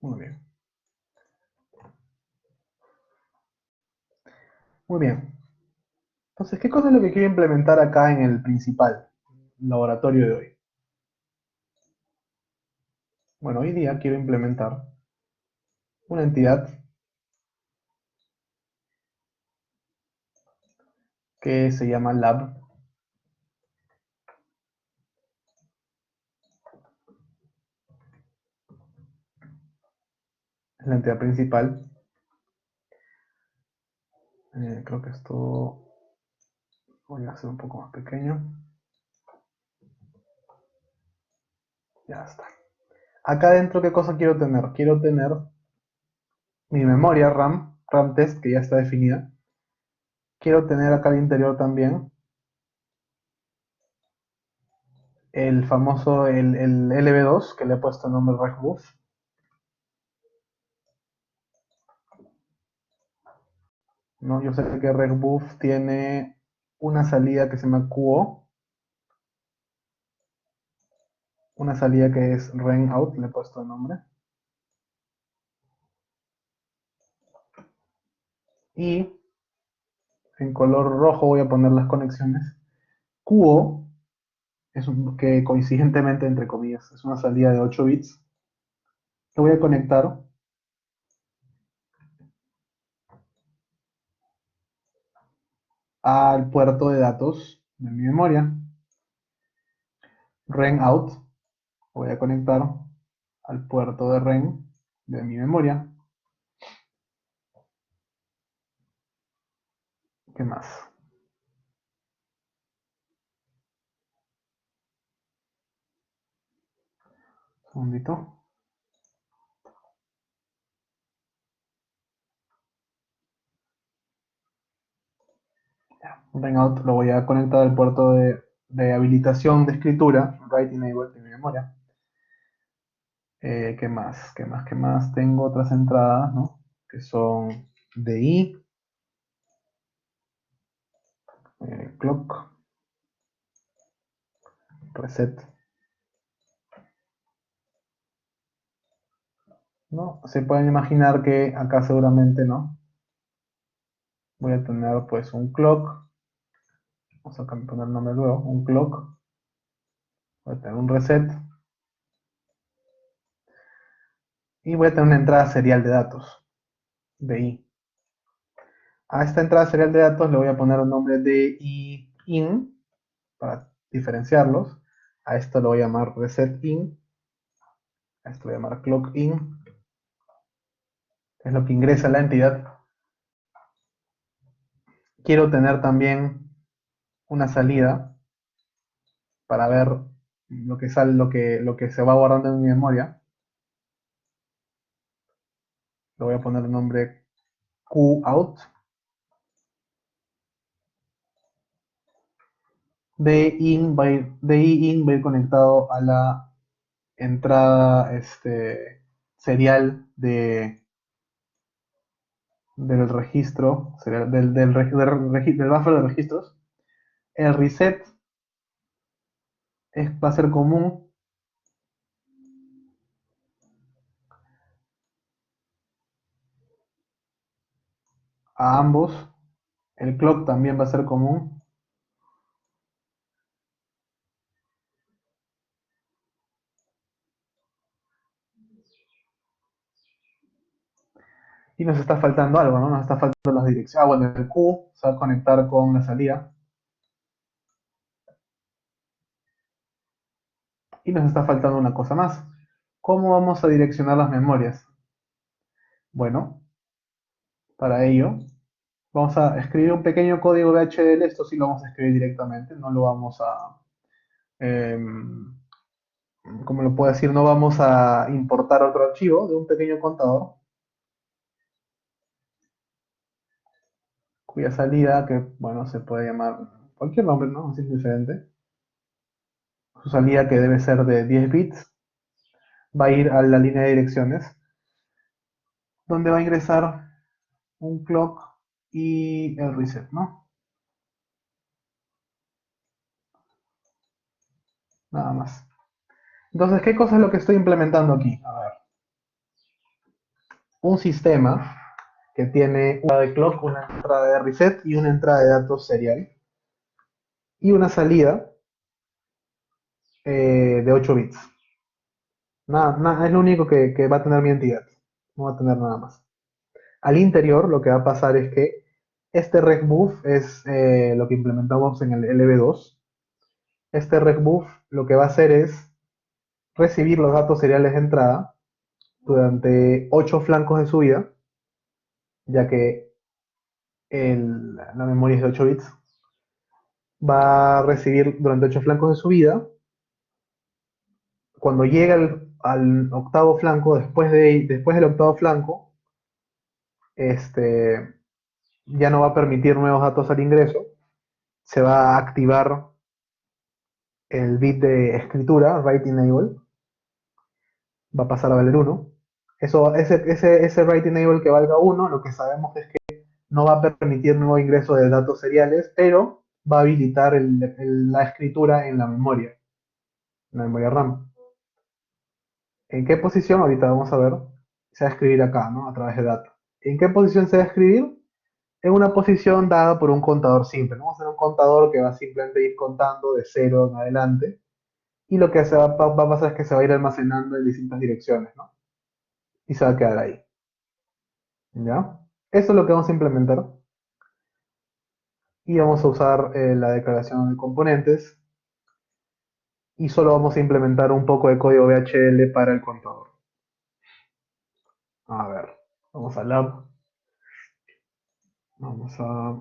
muy bien. Muy bien. Entonces, ¿qué cosa es lo que quiero implementar acá en el principal laboratorio de hoy? Bueno, hoy día quiero implementar una entidad que se llama lab. Es la entidad principal. Creo que esto voy a hacer un poco más pequeño. Ya está. Acá adentro, ¿qué cosa quiero tener? Quiero tener mi memoria RAM test, que ya está definida. Quiero tener acá al interior también el famoso, el LB2, que le he puesto el nombre RegBuf. ¿No? Yo sé que RegBuf tiene una salida que se llama QO, una salida que es RenOut, le he puesto el nombre. Y en color rojo voy a poner las conexiones. QO, que coincidentemente, entre comillas, es una salida de 8 bits. Lo voy a conectar al puerto de datos de mi memoria. RenOut, lo voy a conectar al puerto de Ren de mi memoria. ¿Qué más? Un segundito. Hangout lo voy a conectar al puerto de habilitación de escritura, Write Enable de mi memoria. ¿Qué más? ¿Qué más? ¿Qué más? Tengo otras entradas, ¿no? Que son DI, clock, reset, ¿no? Se pueden imaginar que acá seguramente, ¿no? Voy a tener pues un clock, vamos a poner el nombre luego, un clock, voy a tener un reset y voy a tener una entrada serial de datos, DI. A esta entrada serial de datos le voy a poner un nombre de in para diferenciarlos. A esto lo voy a llamar reset in, a esto lo voy a llamar clock in, que es lo que ingresa a la entidad. Quiero tener también una salida para ver lo que sale, lo que se va guardando en mi memoria. Le voy a poner el nombre qout. DI in va a ir conectado a la entrada serial del registro, del buffer de registros. El reset va a ser común a ambos. El clock también va a ser común. Y nos está faltando algo, ¿no? Nos está faltando las direcciones. Ah, bueno, el Q se va a conectar con la salida. Y nos está faltando una cosa más. ¿Cómo vamos a direccionar las memorias? Bueno, para ello vamos a escribir un pequeño código de HDL. Esto sí lo vamos a escribir directamente, no lo vamos a, como lo puedo decir, no vamos a importar otro archivo de un pequeño contador cuya salida, que bueno, se puede llamar cualquier nombre, ¿no? Así es diferente. Su salida, que debe ser de 10 bits, va a ir a la línea de direcciones, donde va a ingresar un clock y el reset, ¿no? Nada más. Entonces, ¿qué cosa es lo que estoy implementando aquí? A ver, un sistema que tiene una de clock, una entrada de reset y una entrada de datos serial y una salida de 8 bits. Nada, nada, es lo único que va a tener mi entidad. No va a tener nada más. Al interior lo que va a pasar es que este regbuf es lo que implementamos en el LB2. Este regbuf lo que va a hacer es recibir los datos seriales de entrada durante 8 flancos de subida, ya que la memoria es de 8 bits. Va a recibir durante 8 flancos de subida. Cuando llega al octavo flanco, después del octavo flanco, este, ya no va a permitir nuevos datos al ingreso. Se va a activar el bit de escritura, write enable, va a pasar a valer 1. Ese write enable que valga 1, lo que sabemos es que no va a permitir nuevo ingreso de datos seriales, pero va a habilitar la escritura en la memoria RAM. ¿En qué posición? Ahorita vamos a ver. Se va a escribir acá, ¿no? A través de data. ¿En qué posición se va a escribir? En una posición dada por un contador simple, ¿no? Vamos a hacer un contador que va a simplemente ir contando de 0 en adelante. Y lo que va a pasar es que se va a ir almacenando en distintas direcciones, ¿no? Y se va a quedar ahí. ¿Ya? Eso es lo que vamos a implementar. Y vamos a usar la declaración de componentes. Y solo vamos a implementar un poco de código VHL para el contador. A ver, vamos a lab. Vamos a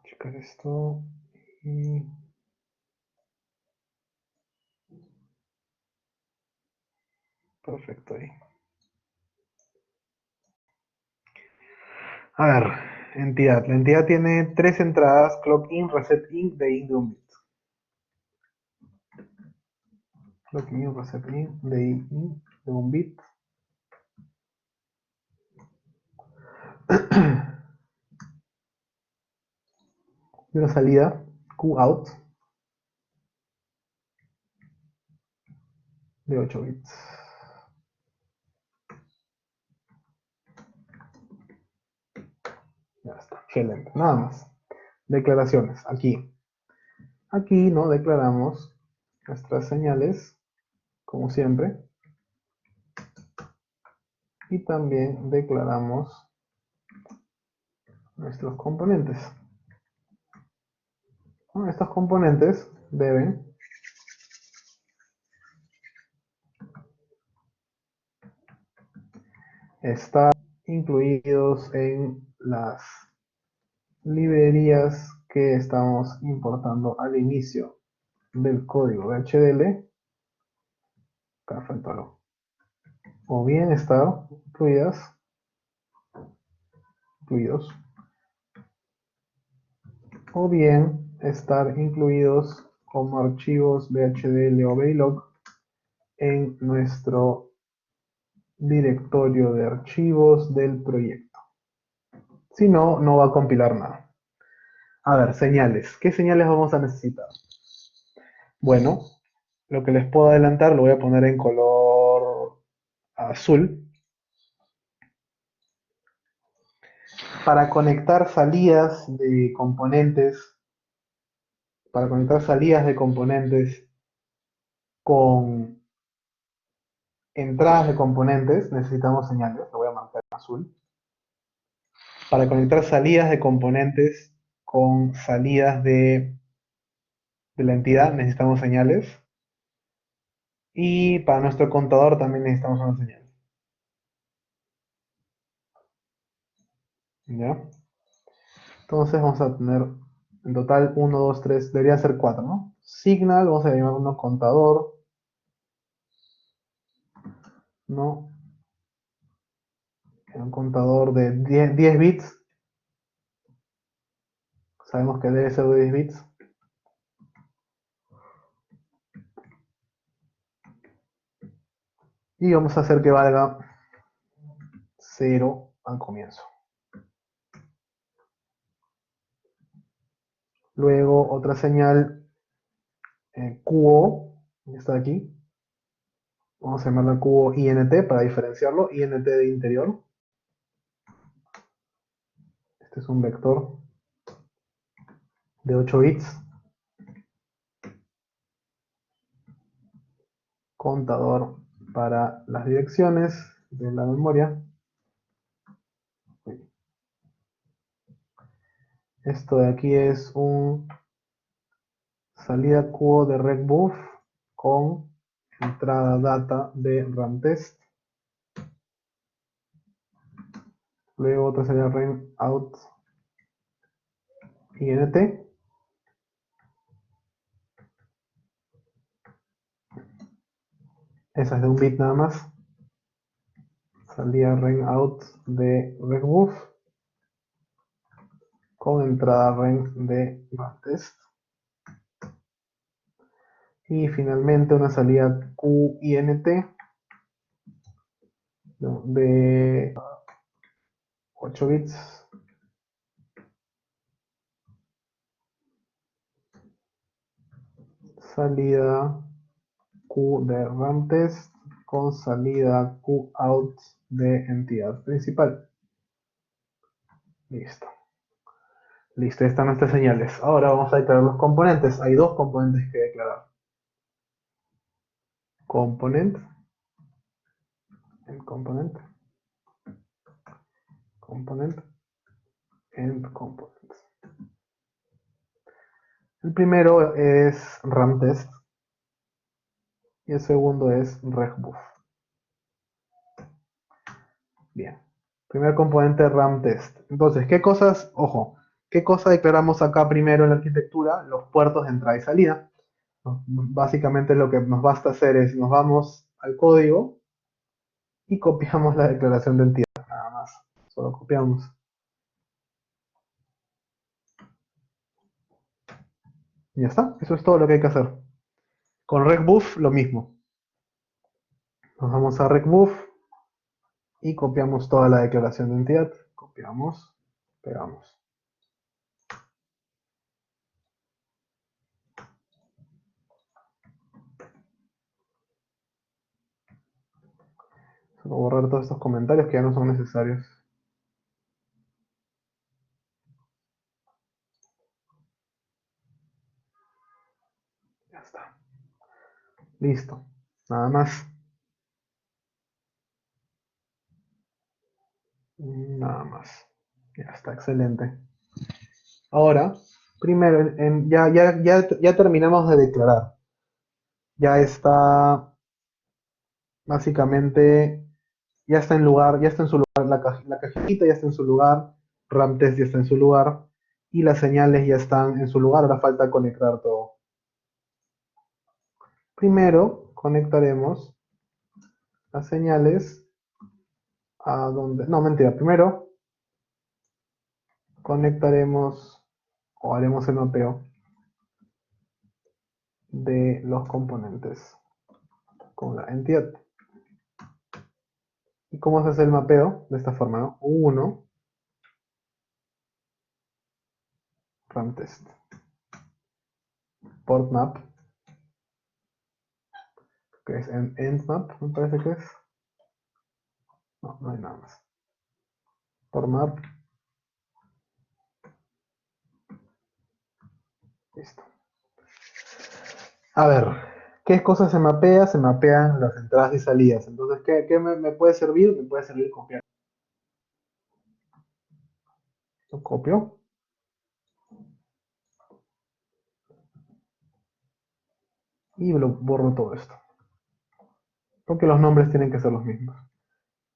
checar esto. Y perfecto ahí. A ver, entidad. La entidad tiene tres entradas: clock in, reset in, de in de un bit. Clock in, reset in, de in de un bit. Y una salida, Q out, de 8 bits. Ya está, excelente. Nada más. Declaraciones. Aquí. Aquí, ¿no? Declaramos nuestras señales, como siempre. Y también declaramos nuestros componentes. ¿No? Estos componentes deben estar incluidos en las librerías que estamos importando al inicio del código de HDL. Acá falta algo. O bien estar incluidos, o bien estar incluidos como archivos VHDL o Verilog en nuestro directorio de archivos del proyecto. Si no, no va a compilar nada. A ver, señales. ¿Qué señales vamos a necesitar? Bueno, lo que les puedo adelantar lo voy a poner en color azul. Para conectar salidas de componentes, para conectar salidas de componentes con entradas de componentes, necesitamos señales. Lo voy a marcar en azul. Para conectar salidas de componentes con salidas de la entidad, necesitamos señales. Y para nuestro contador también necesitamos una señal. ¿Ya? Entonces vamos a tener en total uno, 2, 3, debería ser 4, ¿no? Signal, vamos a llamarlo contador, ¿no? Un contador de 10 bits. Sabemos que debe ser de 10 bits. Y vamos a hacer que valga 0 al comienzo. Luego otra señal QO, está aquí. Vamos a llamarla QO INT para diferenciarlo. INT de interior. Este es un vector de 8 bits. Contador para las direcciones de la memoria. Esto de aquí es un salida QO de RecBuf con entrada data de RAMTest. Luego otra salida RAM out INT. Esa es de un bit nada más. Salida RAM out de RecBuf con entrada RAM de RAMTest. Y finalmente una salida QINT de 8 bits. Salida Q de RAMTest con salida QOut de entidad principal. Listo. Listo, están nuestras señales. Ahora vamos a declarar los componentes. Hay dos componentes que declarar. Component, end component, component, end component. El primero es RAMTest y el segundo es RecBuf. Bien. Primer componente RAMTest. Entonces, ¿qué cosas, ojo, qué cosa declaramos acá primero en la arquitectura? Los puertos de entrada y salida. Básicamente lo que nos basta hacer es, nos vamos al código y copiamos la declaración de entidad, nada más. Solo copiamos. Y ya está, eso es todo lo que hay que hacer. Con RecBuf lo mismo. Nos vamos a RecBuf y copiamos toda la declaración de entidad. Copiamos, pegamos. Solo borrar todos estos comentarios que ya no son necesarios. Ya está. Listo. Nada más. Nada más. Ya está, excelente. Ahora, primero, ya terminamos de declarar. Ya está, básicamente, ya está en lugar, ya está en su lugar, la cajita ya está en su lugar, RAMTest ya está en su lugar, y las señales ya están en su lugar, ahora falta conectar todo. Primero, conectaremos las señales a donde, no, mentira, primero conectaremos o haremos el mapeo de los componentes con la entidad. ¿Y cómo se hace el mapeo? De esta forma, ¿no? 1, RAM test, port map, que es end map, me parece que es. No, no hay nada más. Port map, listo. A ver, ¿qué cosas se mapea? Se mapean las entradas y salidas. Entonces, ¿qué me puede servir? Me puede servir copiar. Lo copio y lo borro todo esto. Porque los nombres tienen que ser los mismos.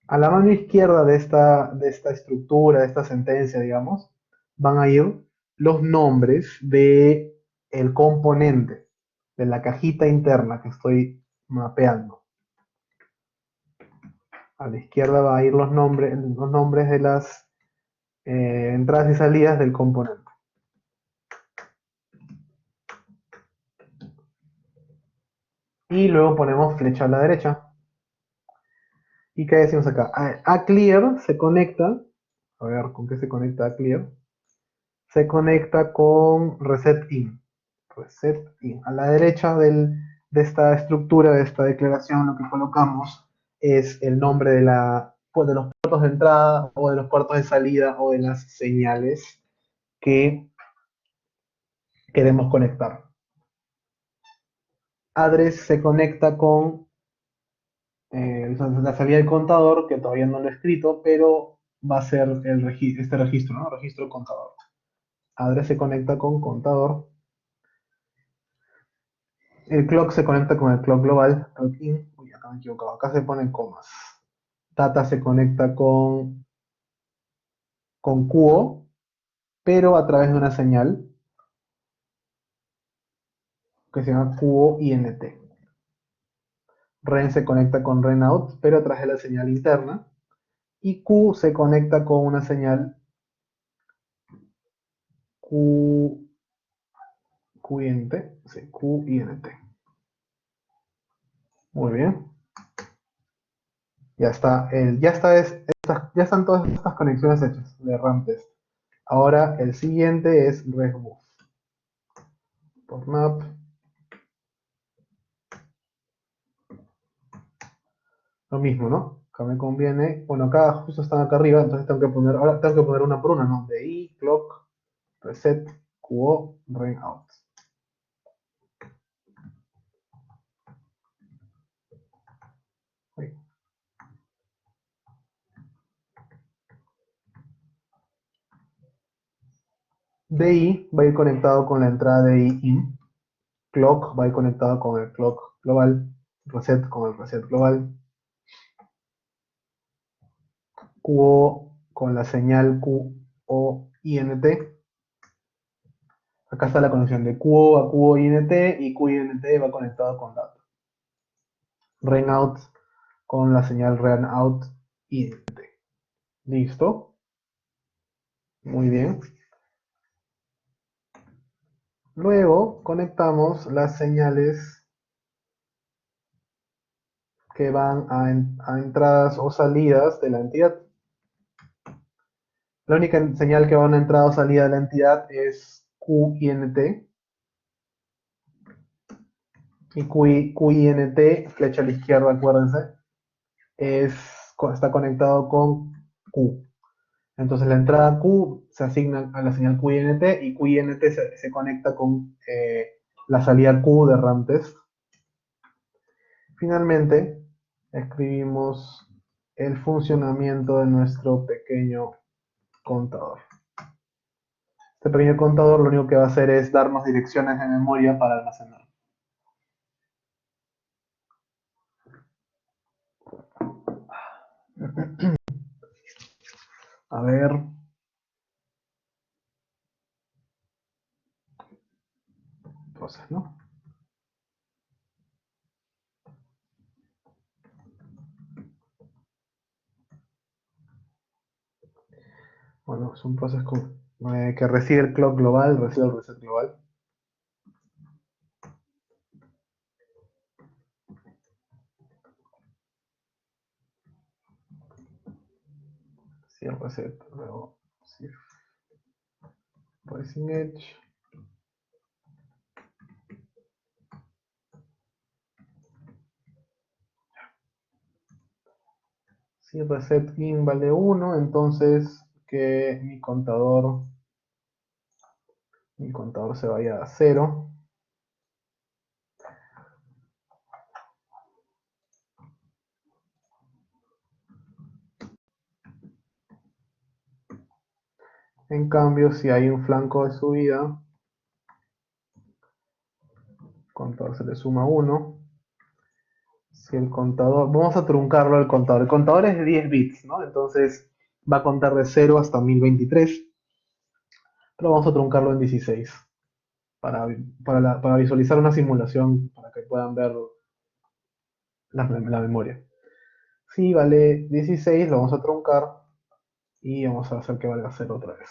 A la mano izquierda de esta estructura, de esta sentencia, digamos, van a ir los nombres de el componente, de la cajita interna que estoy mapeando. A la izquierda va a ir los nombres de las entradas y salidas del componente. Y luego ponemos flecha a la derecha. ¿Y qué decimos acá? A clear se conecta, a ver, ¿con qué se conecta a clear? Se conecta con reset in. Reset in. A la derecha de esta estructura, de esta declaración, lo que colocamos es el nombre pues, de los puertos de entrada o de los puertos de salida o de las señales que queremos conectar. Address se conecta con la salida del contador, que todavía no lo he escrito, pero va a ser este registro, ¿no? Registro contador. Address se conecta con contador. El clock se conecta con el clock global. Clock in. Uy, acá me he equivocado. Acá se ponen comas. Data se conecta con QO, pero a través de una señal que se llama QO INT. Ren se conecta con ren out, pero a través de la señal interna. Y Q se conecta con una señal Q, QINT. Sí, QINT. Muy bien. Ya están todas estas conexiones hechas de RAM test. Ahora el siguiente es ResBuf. Por map. Lo mismo, ¿no? Acá me conviene. Bueno, acá justo están acá arriba, entonces ahora tengo que poner una por una, ¿no? DI, clock, reset, QO, ring out. Ahí. DI va a ir conectado con la entrada DI in. Clock va a ir conectado con el clock global. Reset con el reset global. QO con la señal QO-INT. Acá está la conexión de QO a QO-INT y QINT va conectado con data. Rain out con la señal rain out INT. ¿Listo? Muy bien. Luego conectamos las señales que van a entradas o salidas de la entidad. La única señal que va a una entrada o salida de la entidad es QINT. Y QINT, flecha a la izquierda, acuérdense, está conectado con Q. Entonces la entrada Q se asigna a la señal QINT y QINT se conecta con la salida Q de RAMTest. Finalmente, escribimos el funcionamiento de nuestro pequeño contador. Este pequeño contador lo único que va a hacer es darnos direcciones de memoria para almacenar. A ver. Entonces, ¿no? Bueno, es un proceso que recibe el clock global, recibe el reset global. cierre reset, luego cierre Rising Edge. Si reset in vale 1, entonces que mi contador se vaya a 0. En cambio, si hay un flanco de subida, el contador se le suma 1. Si el contador, vamos a truncarlo al contador. El contador es de 10 bits, ¿no? Entonces va a contar de 0 hasta 1023, pero vamos a truncarlo en 16 para visualizar una simulación para que puedan ver la memoria. Si vale 16, lo vamos a truncar y vamos a hacer que valga 0 otra vez.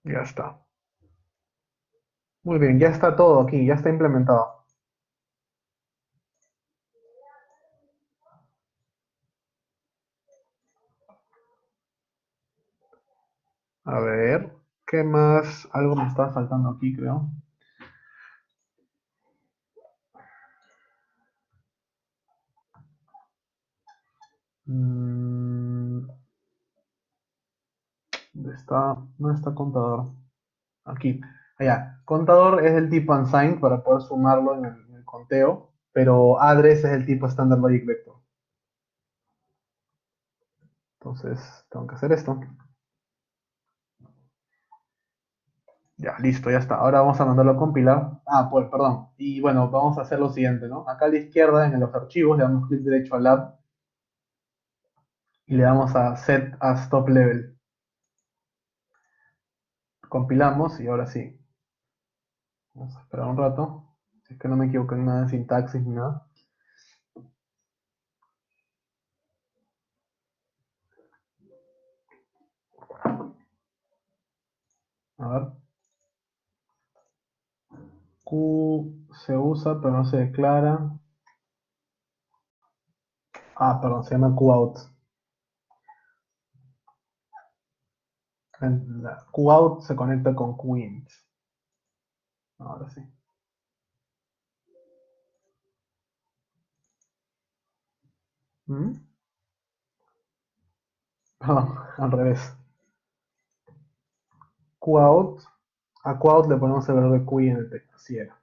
Ya está. Muy bien, ya está todo aquí, ya está implementado. A ver, ¿qué más? Algo me está faltando aquí, creo. Mm, ¿Dónde está? ¿Dónde está contador? Aquí. Allá. Contador es el tipo unsigned para poder sumarlo en el conteo, pero address es el tipo standard logic vector. Entonces, tengo que hacer esto. Ya, listo, ya está. Ahora vamos a mandarlo a compilar. Ah, pues, perdón. Y bueno, vamos a hacer lo siguiente, ¿no? Acá a la izquierda, en los archivos, le damos clic derecho al lab y le damos a set as top level. Compilamos y ahora sí. Vamos a esperar un rato. Si es que no me equivoco en nada de sintaxis ni nada. A ver. Q se usa, pero no se declara. Ah, perdón, se llama QOut. La QOut se conecta con QInt. Ahora sí. ¿Mm? Perdón, al revés. QOut. A QOut le ponemos el verbo QInt. Así era.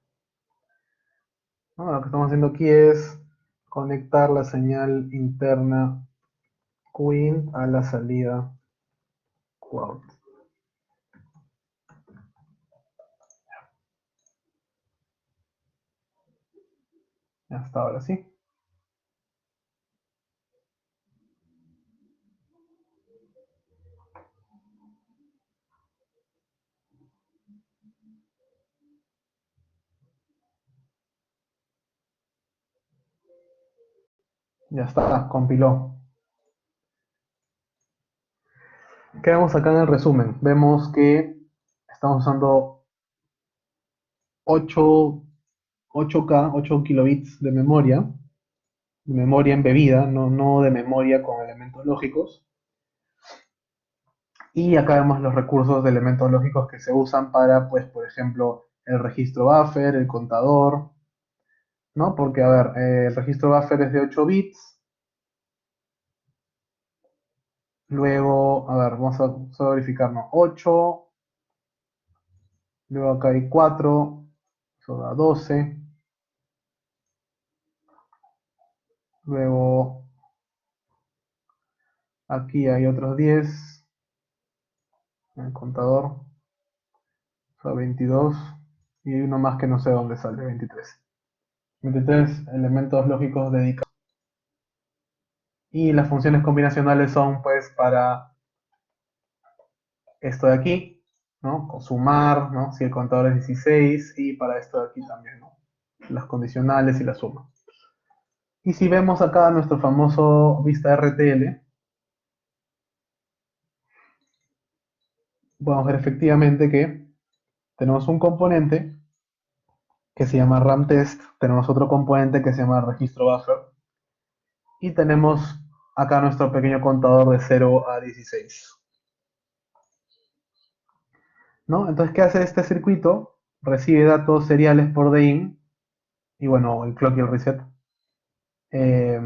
Lo que estamos haciendo aquí es conectar la señal interna QInt a la salida QOut. Ya está, ahora sí. Ya está, compiló. ¿Qué vemos acá en el resumen? Vemos que estamos usando 8, 8K, 8 kilobits de memoria embebida, no de memoria con elementos lógicos. Y acá vemos los recursos de elementos lógicos que se usan para, pues, por ejemplo, el registro buffer, el contador, ¿no? Porque, a ver, el registro buffer es de 8 bits. Luego, a ver, vamos a verificar, ¿no? 8. Luego acá hay 4. Eso da 12. Luego aquí hay otros 10 en el contador. O sea, 22. Y hay uno más que no sé dónde sale, 23. 23 elementos lógicos dedicados. Y las funciones combinacionales son, pues, para esto de aquí, ¿no? Con sumar, ¿no? Si el contador es 16, y para esto de aquí también, ¿no? Las condicionales y la suma. Y si vemos acá nuestro famoso vista RTL, podemos ver efectivamente que tenemos un componente que se llama RAM test, tenemos otro componente que se llama registro buffer, Y tenemos acá nuestro pequeño contador de 0 a 16. ¿No? Entonces, ¿qué hace este circuito? Recibe datos seriales por DIN y bueno, el clock y el reset. Eh,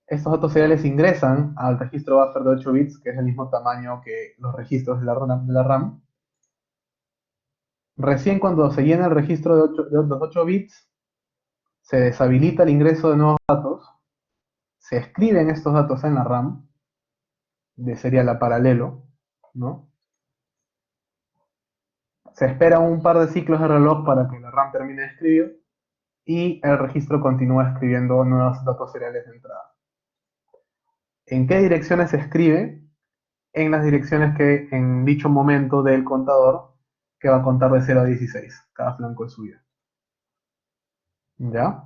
Estos datos seriales ingresan al registro buffer de 8 bits, que es el mismo tamaño que los registros de la RAM. Recién cuando se llena el registro de los 8 bits, se deshabilita el ingreso de nuevos datos, se escriben estos datos en la RAM de serial a paralelo, ¿no? Se espera un par de ciclos de reloj para que la RAM termine de escribir y el registro continúa escribiendo nuevos datos seriales de entrada. ¿En qué direcciones se escribe? En las direcciones que en dicho momento del contador, que va a contar de 0 a 16, cada flanco de subida. ¿Ya?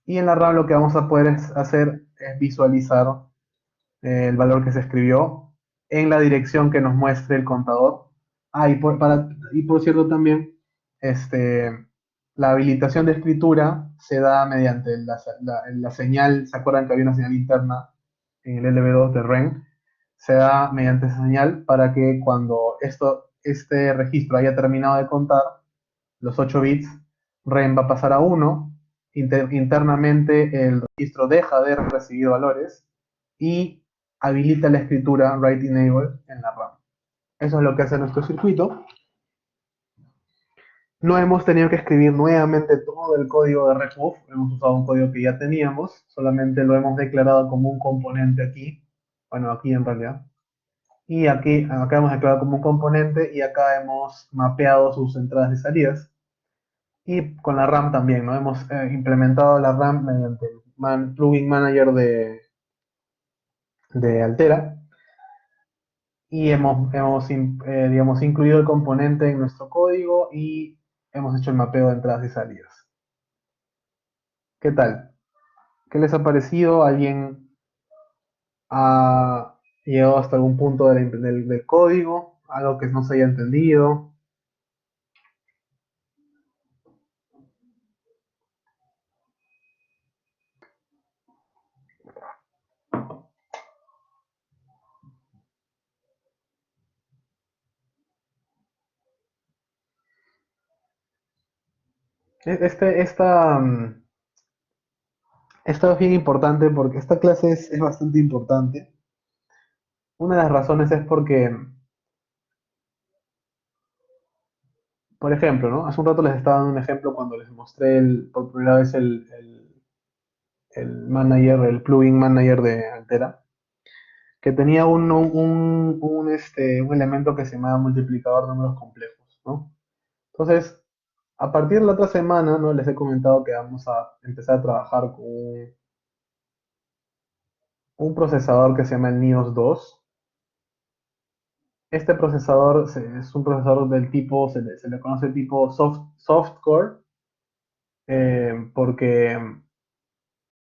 Y en la RAM lo que vamos a poder hacer es visualizar el valor que se escribió en la dirección que nos muestre el contador. Y por cierto también, este, la habilitación de escritura se da mediante la señal. ¿Se acuerdan que había una señal interna en el LB2 de REN? Se da mediante esa señal para que cuando este registro haya terminado de contar los 8 bits, REN va a pasar a 1, internamente el registro deja de recibir valores y habilita la escritura write enable en la RAM. Eso es lo que hace nuestro circuito. No hemos tenido que escribir nuevamente todo el código de remove, hemos usado un código que ya teníamos, solamente lo hemos declarado como un componente aquí, bueno, aquí en realidad. Y acá hemos declarado como un componente y acá hemos mapeado sus entradas y salidas. Y con la RAM también, ¿no? Hemos implementado la RAM mediante el plugin manager de Altera y digamos, incluido el componente en nuestro código y hemos hecho el mapeo de entradas y salidas. ¿Qué tal? ¿Qué les ha parecido? ¿Alguien ha llegado hasta algún punto del código? ¿Algo que no se haya entendido? Este, esta, mm, Esto es bien importante porque esta clase es bastante importante. Una de las razones es porque, por ejemplo, ¿no? Hace un rato les estaba dando un ejemplo cuando les mostré por primera vez el manager, el plugin manager de Altera, que tenía un elemento que se llamaba multiplicador de números complejos, ¿no? Entonces, a partir de la otra semana, ¿no? Les he comentado que vamos a empezar a trabajar con un procesador que se llama el NIOS 2. Este procesador es un procesador del tipo, se le conoce tipo softcore, porque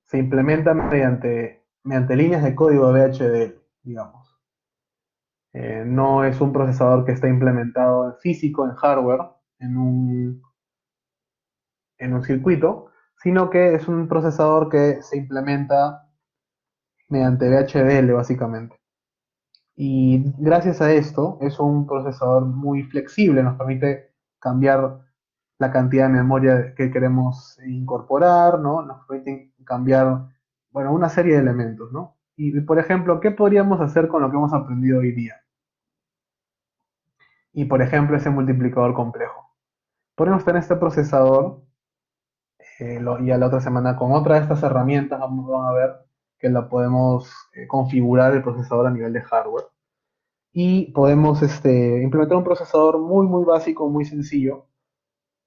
se implementa mediante líneas de código VHDL, digamos. No es un procesador que está implementado en físico, en hardware, en un, en un circuito, sino que es un procesador que se implementa mediante VHDL, básicamente. Y gracias a esto es un procesador muy flexible, nos permite cambiar la cantidad de memoria que queremos incorporar, ¿no? Nos permite cambiar, bueno, una serie de elementos, ¿no? Y por ejemplo, ¿qué podríamos hacer con lo que hemos aprendido hoy día? Y por ejemplo, ese multiplicador complejo. Podemos tener este procesador y a la otra semana con otra de estas herramientas van a ver que la podemos configurar el procesador a nivel de hardware y podemos implementar un procesador muy, muy básico, muy sencillo,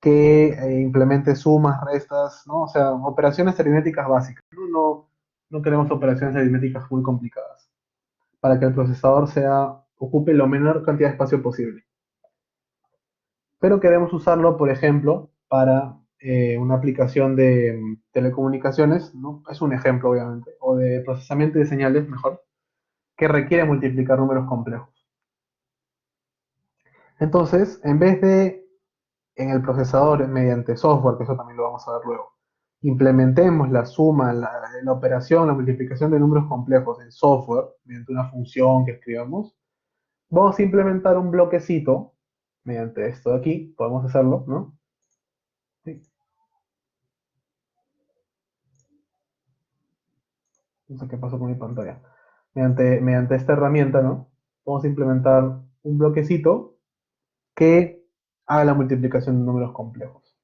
que implemente sumas, restas, ¿no? O sea, operaciones aritméticas básicas, ¿no? No queremos operaciones aritméticas muy complicadas, para que el procesador ocupe la menor cantidad de espacio posible. Pero queremos usarlo, por ejemplo, para una aplicación de telecomunicaciones, ¿no? Es un ejemplo, obviamente, o de procesamiento de señales, mejor, que requiere multiplicar números complejos. Entonces, en vez de en el procesador mediante software, que eso también lo vamos a ver luego, implementemos la suma, la operación, la multiplicación de números complejos en software, mediante una función que escribamos, vamos a implementar un bloquecito, mediante esto de aquí, podemos hacerlo, ¿no? Sí, no sé qué pasó con mi pantalla. Mediante esta herramienta, ¿no? Vamos a implementar un bloquecito que haga la multiplicación de números complejos.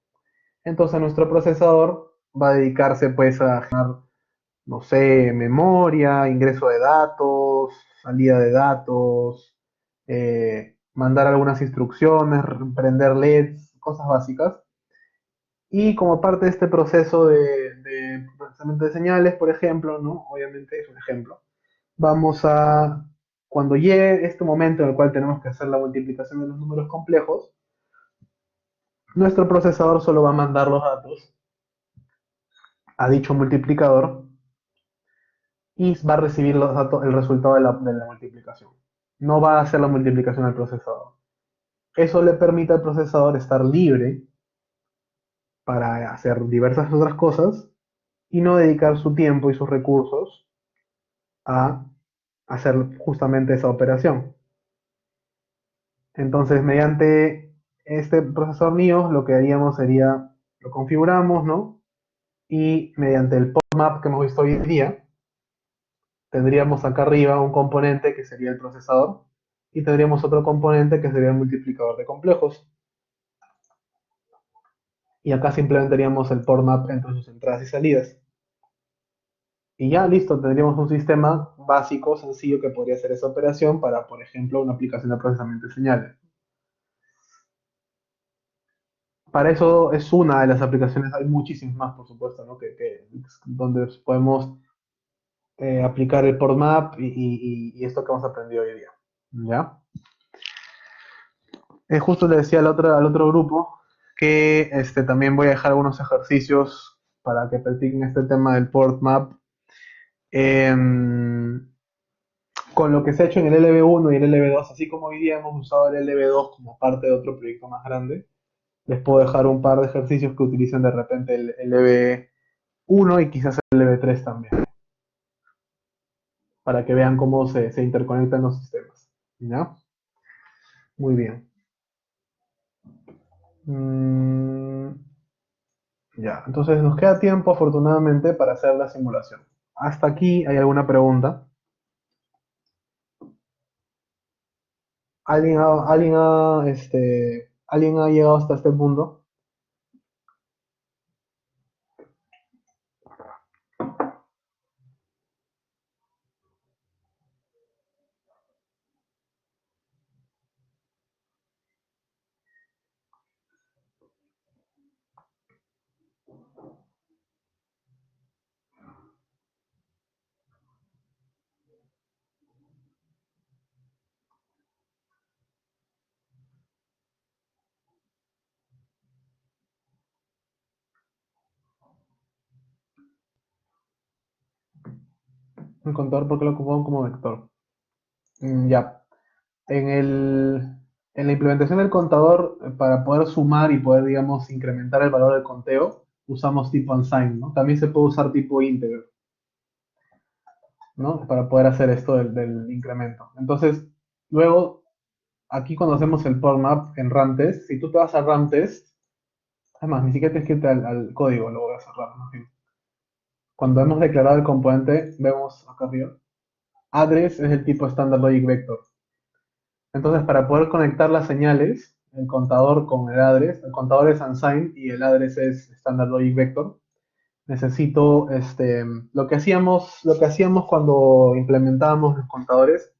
Entonces nuestro procesador va a dedicarse pues a generar, no sé, memoria, ingreso de datos, salida de datos, mandar algunas instrucciones, prender LEDs, cosas básicas. Y como parte de este proceso de procesamiento de señales, por ejemplo, ¿no? Obviamente es un ejemplo, vamos a, cuando llegue este momento en el cual tenemos que hacer la multiplicación de los números complejos, nuestro procesador solo va a mandar los datos a dicho multiplicador y va a recibir los datos, el resultado de la multiplicación. No va a hacer la multiplicación al procesador. Eso le permite al procesador estar libre para hacer diversas otras cosas y no dedicar su tiempo y sus recursos a hacer justamente esa operación. Entonces, mediante este procesador NIO, lo que haríamos sería, lo configuramos, ¿no? Y mediante el PODMAP que hemos visto hoy en día, tendríamos acá arriba un componente que sería el procesador y tendríamos otro componente que sería el multiplicador de complejos. Y acá simplemente haríamos el port map entre sus entradas y salidas. Y ya listo, tendríamos un sistema básico, sencillo, que podría hacer esa operación para, por ejemplo, una aplicación de procesamiento de señales. Para eso es una de las aplicaciones, hay muchísimas más, por supuesto, ¿no? Donde podemos aplicar el port map y esto que hemos aprendido hoy día. ¿Ya? Justo le decía al otro grupo que también voy a dejar algunos ejercicios para que practiquen este tema del port map. Em, con lo que se ha hecho en el LB1 y el LB2, así como hoy día hemos usado el LB2 como parte de otro proyecto más grande, les puedo dejar un par de ejercicios que utilicen de repente el LB1 y quizás el LB3 también, para que vean cómo se interconectan los sistemas. ¿Ya? Muy bien. Mm, ya, entonces nos queda tiempo afortunadamente para hacer la simulación. ¿Hasta aquí hay alguna pregunta? ¿Alguien ha llegado hasta este punto? Un contador, ¿por qué lo ocupaban como vector? Ya. En en la implementación del contador, para poder sumar y poder, digamos, incrementar el valor del conteo, usamos tipo unsigned, ¿no? También se puede usar tipo integer, ¿no? Para poder hacer esto del incremento. Entonces, luego, aquí cuando hacemos el port map en Ramtest, si tú te vas a Ramtest, además, ni siquiera tienes que irte al código, lo voy a cerrar, ¿no? Cuando hemos declarado el componente, vemos acá arriba, address es el tipo Standard Logic Vector. Entonces, para poder conectar las señales, el contador con el contador es unsigned y el address es Standard Logic Vector. Necesito, lo que hacíamos cuando implementábamos los contadores,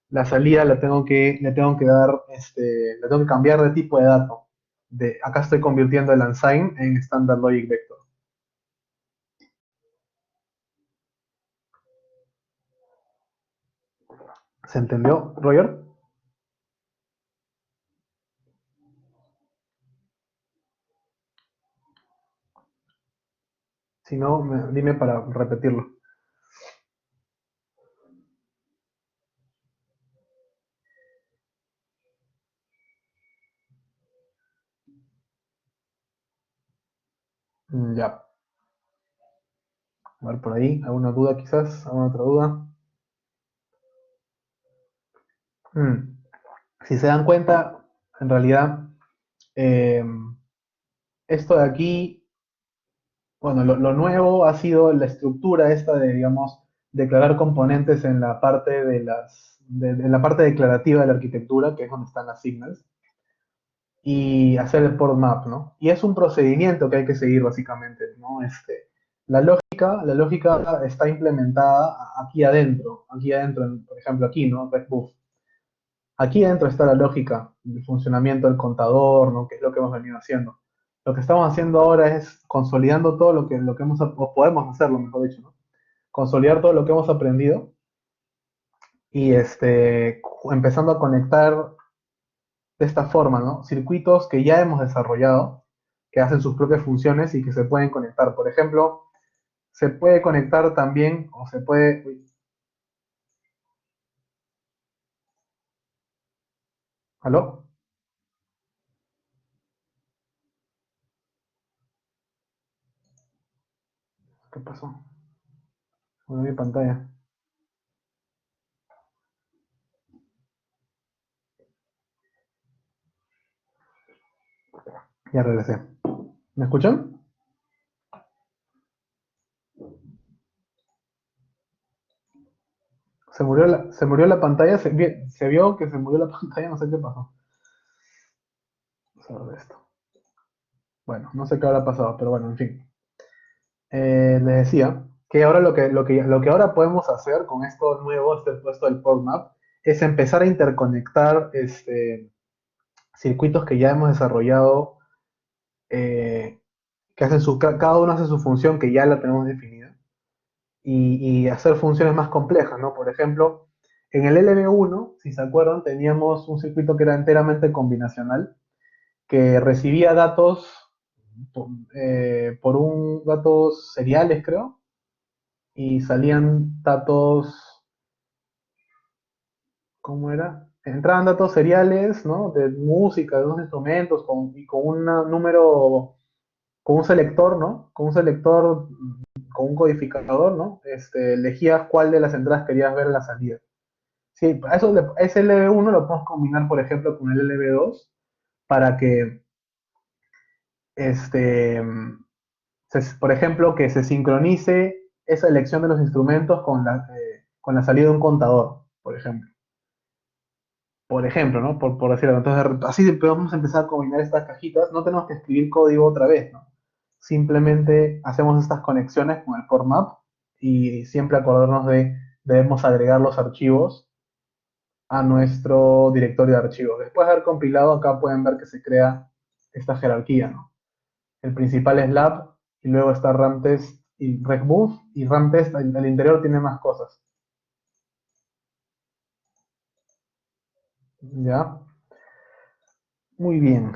la salida le tengo que dar, le tengo que cambiar de tipo de dato. Acá estoy convirtiendo el unsigned en Standard Logic Vector. ¿Se entendió, Roger? Si no, dime para repetirlo. Ya. A ver por ahí, ¿alguna duda quizás? ¿Alguna otra duda? Mm, Si se dan cuenta, en realidad, eh, esto de aquí, bueno, lo nuevo ha sido la estructura esta de, digamos, declarar componentes en la parte en la parte declarativa de la arquitectura, que es donde están las signals, y hacer el port map, ¿no? Y es un procedimiento que hay que seguir básicamente, ¿no? La lógica está implementada aquí adentro, por ejemplo aquí, ¿no? Redbuf. Aquí adentro está la lógica, el funcionamiento del contador, ¿no? Que es lo que hemos venido haciendo. Lo que estamos haciendo ahora es consolidando todo lo que hemos, o podemos hacerlo, mejor dicho, ¿no? Consolidar todo lo que hemos aprendido y empezando a conectar de esta forma, ¿no? Circuitos que ya hemos desarrollado, que hacen sus propias funciones y que se pueden conectar. Por ejemplo, se puede conectar también, o se puede... Uy, ¿aló? ¿Qué pasó? No mi pantalla. Ya regresé. ¿Me escuchan? Se murió la pantalla, se vio que se murió la pantalla, no sé qué pasó. Vamos a ver esto. Bueno, no sé qué habrá pasado, pero bueno, en fin. Les decía que ahora lo que ahora podemos hacer con esto nuevo, este puesto del port map, es empezar a interconectar circuitos que ya hemos desarrollado, eh, que cada uno hace su función que ya la tenemos definida, y hacer funciones más complejas, ¿no? Por ejemplo, en el LB1, si se acuerdan, teníamos un circuito que era enteramente combinacional, que recibía datos por un datos seriales, creo, y salían datos, ¿cómo era? Entraban datos seriales, ¿no? De música, de unos instrumentos, y con un número, con un selector, ¿no? Con un selector, con un codificador, ¿no? Elegías cuál de las entradas querías ver en la salida. Sí, ese LB1 lo podemos combinar, por ejemplo, con el LB2 para que, este, por ejemplo, que se sincronice esa elección de los instrumentos con la salida de un contador, por ejemplo. Por ejemplo, ¿no? Por decirlo. Entonces, así podemos empezar a combinar estas cajitas. No tenemos que escribir código otra vez, ¿no? Simplemente hacemos estas conexiones con el core map y siempre acordarnos de debemos agregar los archivos a nuestro directorio de archivos. Después de haber compilado, acá pueden ver que se crea esta jerarquía, ¿no? El principal es lab y luego está ramtest y recbuf y ramtest al interior tiene más cosas. ¿Ya? Muy bien.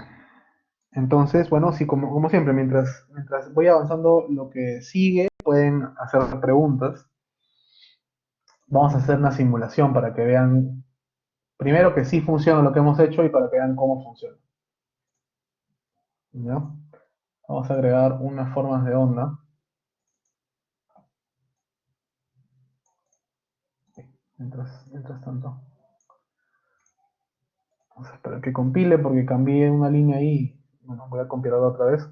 Entonces, bueno, sí, como siempre, mientras voy avanzando lo que sigue, pueden hacer preguntas. Vamos a hacer una simulación para que vean, primero que sí funciona lo que hemos hecho y para que vean cómo funciona. ¿Ya? Vamos a agregar unas formas de onda. Mientras tanto, vamos a esperar que compile porque cambié una línea ahí. Bueno, voy a compilarla otra vez.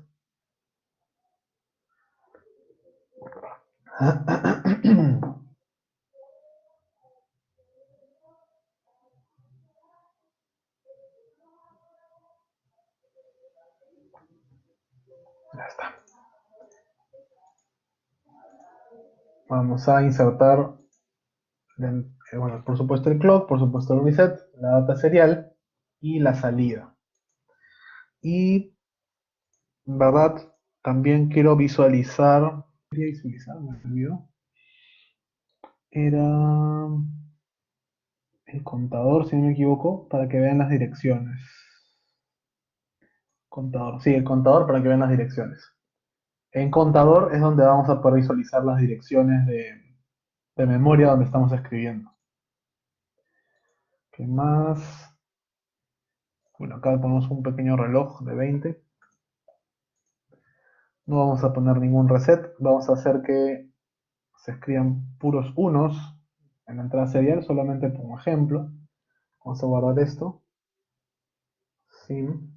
Ya está. Vamos a insertar, bueno, por supuesto el clock, por supuesto el reset, la data serial y la salida. Y, en verdad, también quiero visualizar, quería visualizar, me olvidó, era el contador, si no me equivoco, para que vean las direcciones. Contador, sí, el contador para que vean las direcciones. En contador es donde vamos a poder visualizar las direcciones de memoria donde estamos escribiendo. ¿Qué más? Bueno, acá ponemos un pequeño reloj de 20. No vamos a poner ningún reset. Vamos a hacer que se escriban puros unos en la entrada serial, solamente como ejemplo. Vamos a guardar esto. Sin.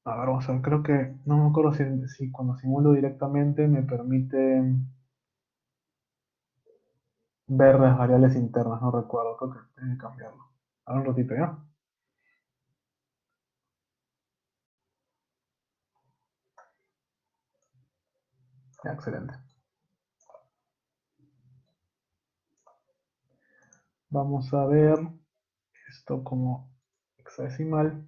A ver, vamos a ver, creo que, no me acuerdo si cuando simulo directamente me permite ver las variables internas, no recuerdo, creo que tengo que cambiarlo. A ver un ratito, ¿ya? Ya, excelente. Vamos a ver esto como hexadecimal.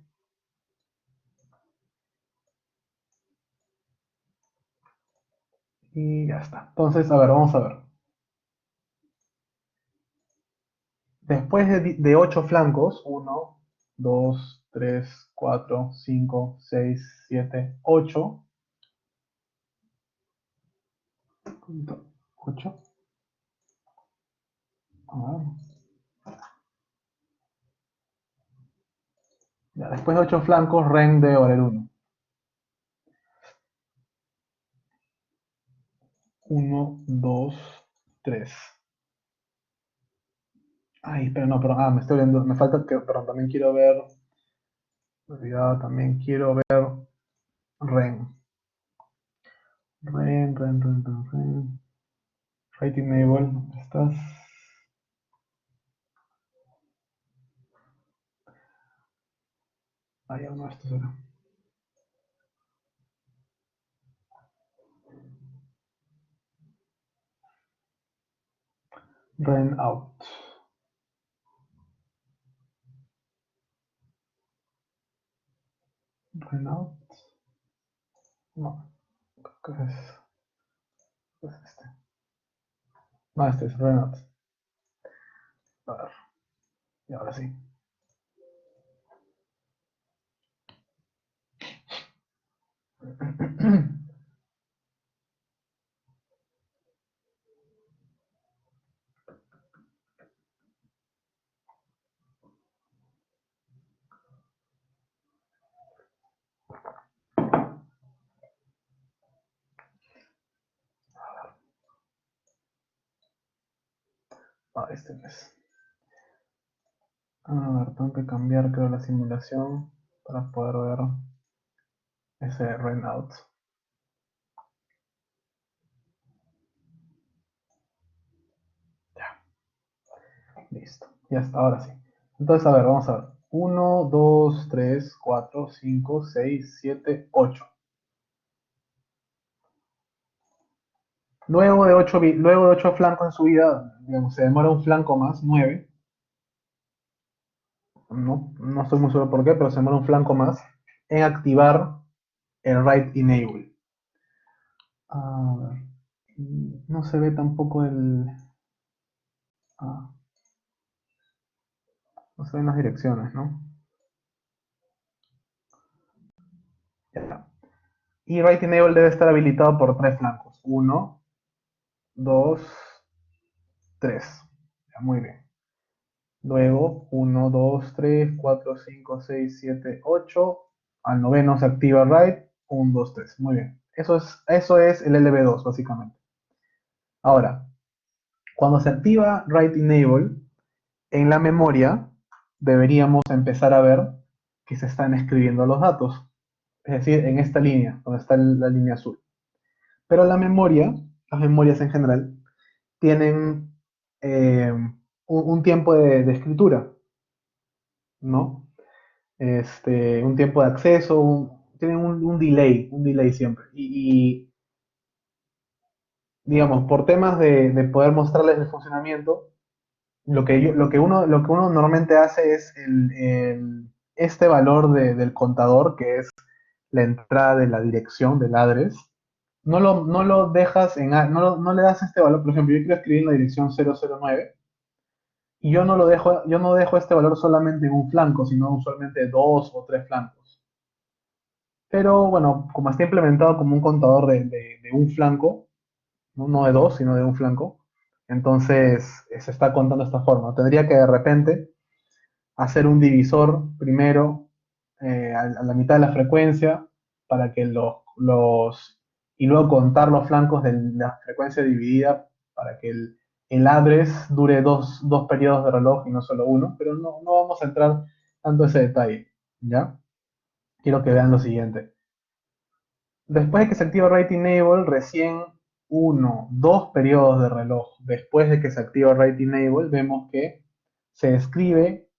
Y ya está. Entonces, a ver, vamos a ver. Después de 8 flancos, 1, 2, 3, 4, 5, 6, 7, 8. 8. Ya, después de 8 flancos, ren debe valer 1. 1, 2, 3. Ay, pero no, perdón. Me estoy viendo. Me falta que, perdón, también quiero ver. Olvidado, también quiero ver ren. Ren. Right enable. ¿Dónde estás? Ahí no, esto será. Ren out. Ren out. No, creo que es este. No, este es ren out. A ver, y ahora sí. Este no es. A ver, tengo que cambiar, creo, la simulación para poder ver ese ren out. Ya, listo. Ya está, ahora sí. Entonces, a ver, vamos a ver. 1, 2, 3, 4, 5, 6, 7, 8. Luego de 8 flancos en subida, digamos, se demora un flanco más, 9. No estoy muy seguro por qué, pero se demora un flanco más en activar el write enable. A ver, no se ve tampoco el. Ah, no se ven las direcciones, ¿no? Ya. Y write enable debe estar habilitado por 3 flancos. 1, 2, 3. Ya, muy bien. Luego, 1, 2, 3, 4, 5, 6, 7, 8. Al noveno se activa write. 1, 2, 3. Muy bien. Eso es el LB2, básicamente. Ahora, cuando se activa write enable, en la memoria deberíamos empezar a ver que se están escribiendo los datos. Es decir, en esta línea, donde está la línea azul. Pero las memorias en general, tienen un tiempo de escritura, ¿no? Un tiempo de acceso, tienen un delay siempre. Y, digamos, por temas de poder mostrarles el funcionamiento, lo que uno normalmente hace es este valor del contador, que es la entrada de la dirección del address, no lo dejas no le das este valor. Por ejemplo, yo quiero escribir en la dirección 009 y yo no dejo este valor solamente en un flanco, sino usualmente dos o tres flancos. Pero bueno, como está implementado como un contador de un flanco, no de dos, sino de un flanco, entonces se está contando de esta forma. Tendría que de repente hacer un divisor primero a la mitad de la frecuencia para que los y luego contar los flancos de la frecuencia dividida para que el address dure dos periodos de reloj y no solo uno, pero no vamos a entrar tanto en ese detalle, ¿ya? Quiero que vean lo siguiente. Después de que se activa Write Enable, recién dos periodos de reloj después de que se activa Write Enable, vemos que se escribe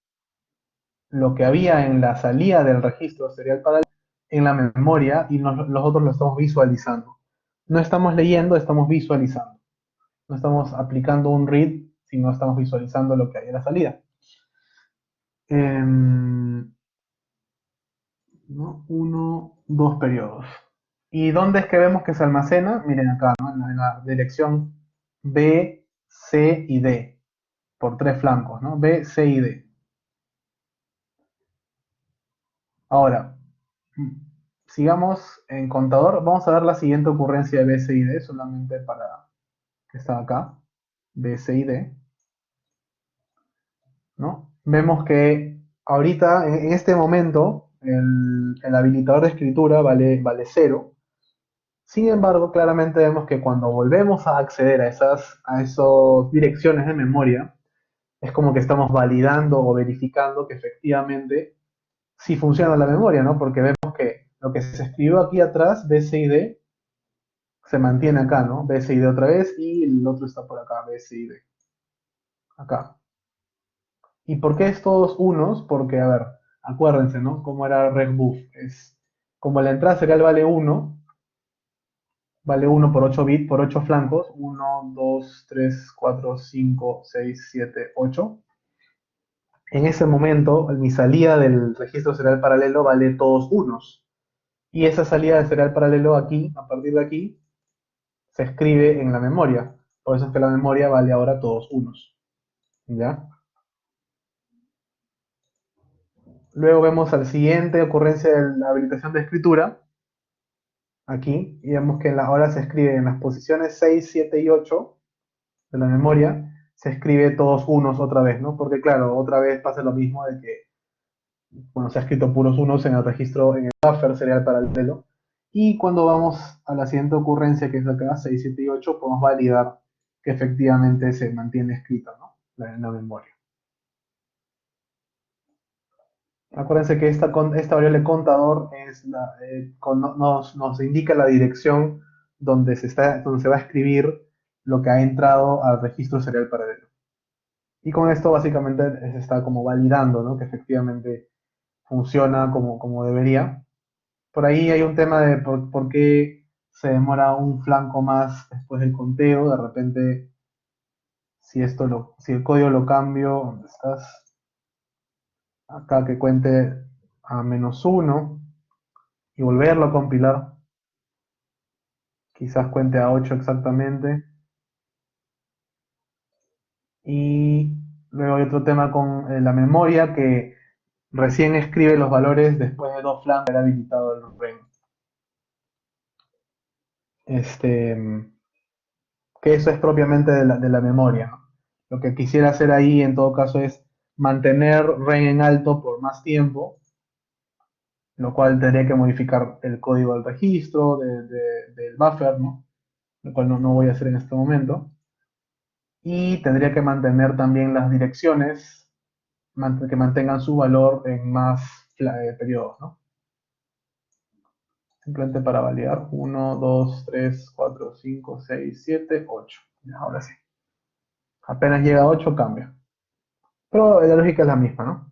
lo que había en la salida del registro serial paralelo en la memoria y nosotros lo estamos visualizando. No estamos leyendo, estamos visualizando. No estamos aplicando un read, sino estamos visualizando lo que hay en la salida. ¿No? Dos periodos. ¿Y dónde es que vemos que se almacena? Miren acá, ¿no? En la dirección B, C y D, por tres flancos, ¿no? B, C y D. Ahora, sigamos en contador. Vamos a ver la siguiente ocurrencia de B, C y D, solamente para que está acá. B, C y D, ¿no? Vemos que ahorita, en este momento, el habilitador de escritura vale 0. Sin embargo, claramente vemos que cuando volvemos a acceder a esas direcciones de memoria, es como que estamos validando o verificando que efectivamente sí funciona la memoria, ¿no? Porque vemos que lo que se escribió aquí atrás, B, C y D, se mantiene acá, ¿no? B, C y D otra vez y el otro está por acá, B, C y D. Acá. ¿Y por qué estos unos? Porque, a ver, acuérdense, ¿no? Cómo era RegBuf. Es como la entrada serial vale uno por 8 bits, por 8 flancos. Uno, 2, 3, 4, 5, 6, 7, 8. En ese momento, mi salida del registro serial paralelo vale todos unos. Y esa salida del serial paralelo aquí, a partir de aquí, se escribe en la memoria. Por eso es que la memoria vale ahora todos unos. ¿Ya? Luego vemos al siguiente ocurrencia de la habilitación de escritura, aquí, y vemos que ahora se escribe en las posiciones 6, 7 y 8 de la memoria, se escribe todos unos otra vez, ¿no? Porque claro, otra vez pasa lo mismo de que, bueno, se ha escrito puros unos en el registro, en el buffer serial paralelo, y cuando vamos a la siguiente ocurrencia, que es acá, 6, 7 y 8, podemos validar que efectivamente se mantiene escrito, ¿no? En la memoria. Acuérdense que esta variable contador nos indica la dirección donde se va a escribir lo que ha entrado al registro serial paralelo. Y con esto básicamente se está como validando, ¿no? Que efectivamente funciona como debería. Por ahí hay un tema de por qué se demora un flanco más después del conteo. De repente, si el código lo cambio, ¿dónde estás? Acá que cuente a -1 y volverlo a compilar. Quizás cuente a 8 exactamente. Y luego hay otro tema con la memoria que recién escribe los valores después de dos flancos de haber habilitado el ren. Este, que eso es propiamente de la memoria, ¿no? Lo que quisiera hacer ahí en todo caso es mantener ren en alto por más tiempo, lo cual tendría que modificar el código del registro, del buffer, ¿no? Lo cual no voy a hacer en este momento. Y tendría que mantener también las direcciones que mantengan su valor en más periodos, ¿no? Simplemente para validar. 1, 2, 3, 4, 5, 6, 7, 8. Ahora sí. Apenas llega a 8 cambia. Pero la lógica es la misma, ¿no?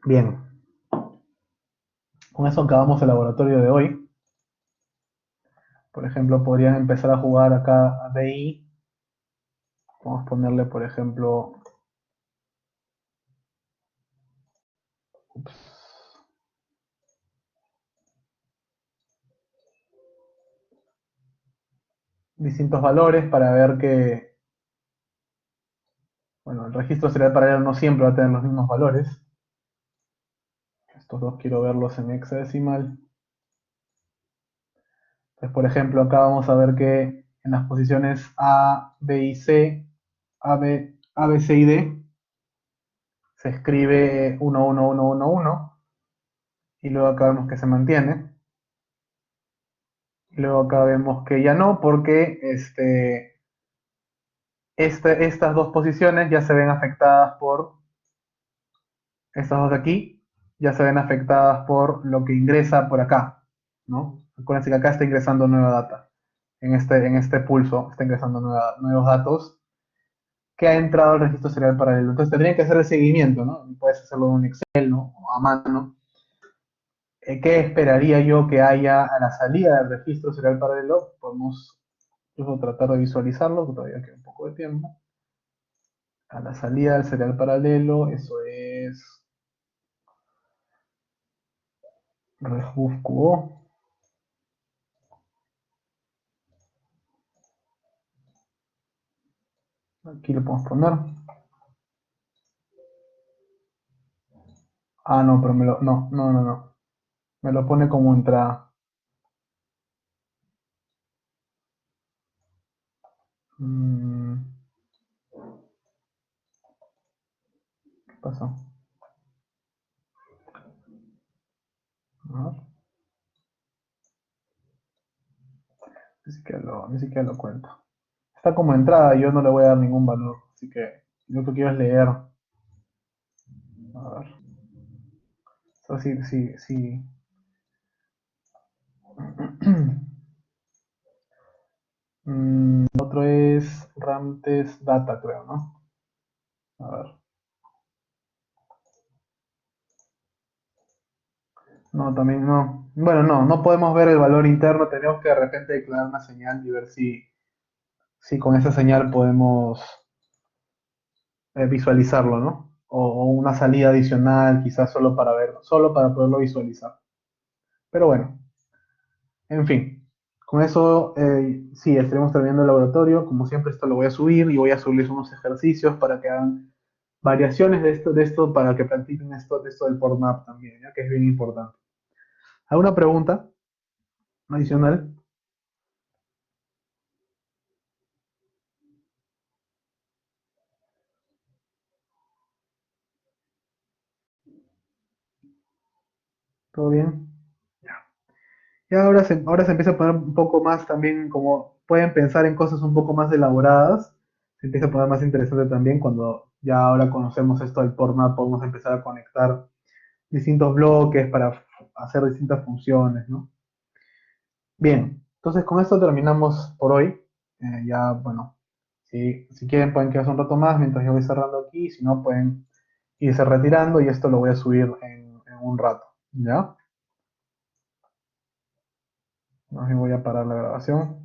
Bien. Con eso acabamos el laboratorio de hoy. Por ejemplo, podrían empezar a jugar acá a DI. Vamos a ponerle, por ejemplo, ups, distintos valores para ver que, bueno, el registro serial paralelo no siempre va a tener los mismos valores. Estos dos quiero verlos en hexadecimal. Entonces, por ejemplo, acá vamos a ver que en las posiciones A, B y C, A, B, C y D, se escribe 1, 1, 1, 1, 1. y luego acá vemos que se mantiene, y luego acá vemos que ya no, porque estas dos posiciones ya se ven afectadas por, estas dos de aquí, ya se ven afectadas por lo que ingresa por acá, ¿no? Acuérdense que acá está ingresando nueva data. En este pulso está ingresando nuevos datos que ha entrado al registro serial paralelo. Entonces tendrían que hacer el seguimiento, ¿no? Puedes hacerlo en un Excel, ¿no? O a mano. ¿Qué esperaría yo que haya a la salida del registro serial paralelo? Podemos incluso tratar de visualizarlo, que todavía queda un poco de tiempo. A la salida del serial paralelo, eso es Rebufco. Aquí lo podemos poner. Ah, no, pero no, no, no, no. Me lo pone como entrada. Mm, ¿Qué pasó? A ver, ni siquiera lo cuento. Está como entrada, yo no le voy a dar ningún valor. Así que lo que quiero es leer. A ver. Eso sí, sí, sí. Otro es Ramtes Data, creo, ¿no? A ver. No, también no. Bueno, no podemos ver el valor interno. Tenemos que de repente declarar una señal y ver si con esa señal podemos visualizarlo, ¿no? O una salida adicional, quizás solo para verlo, solo para poderlo visualizar. Pero bueno, en fin. Con eso, sí, estaremos terminando el laboratorio. Como siempre, esto lo voy a subir y voy a subirles unos ejercicios para que hagan variaciones de esto para que practiquen de esto del PORMAP también, ¿ya? Que es bien importante. ¿Alguna pregunta adicional? ¿Todo bien? Y ahora se empieza a poner un poco más también, como pueden pensar en cosas un poco más elaboradas, se empieza a poner más interesante también cuando ya ahora conocemos esto del PORMAP, podemos empezar a conectar distintos bloques para hacer distintas funciones, ¿no? Bien, entonces con esto terminamos por hoy. Ya, bueno, si quieren pueden quedarse un rato más mientras yo voy cerrando aquí, si no pueden irse retirando y esto lo voy a subir en un rato, ¿ya? Así voy a parar la grabación.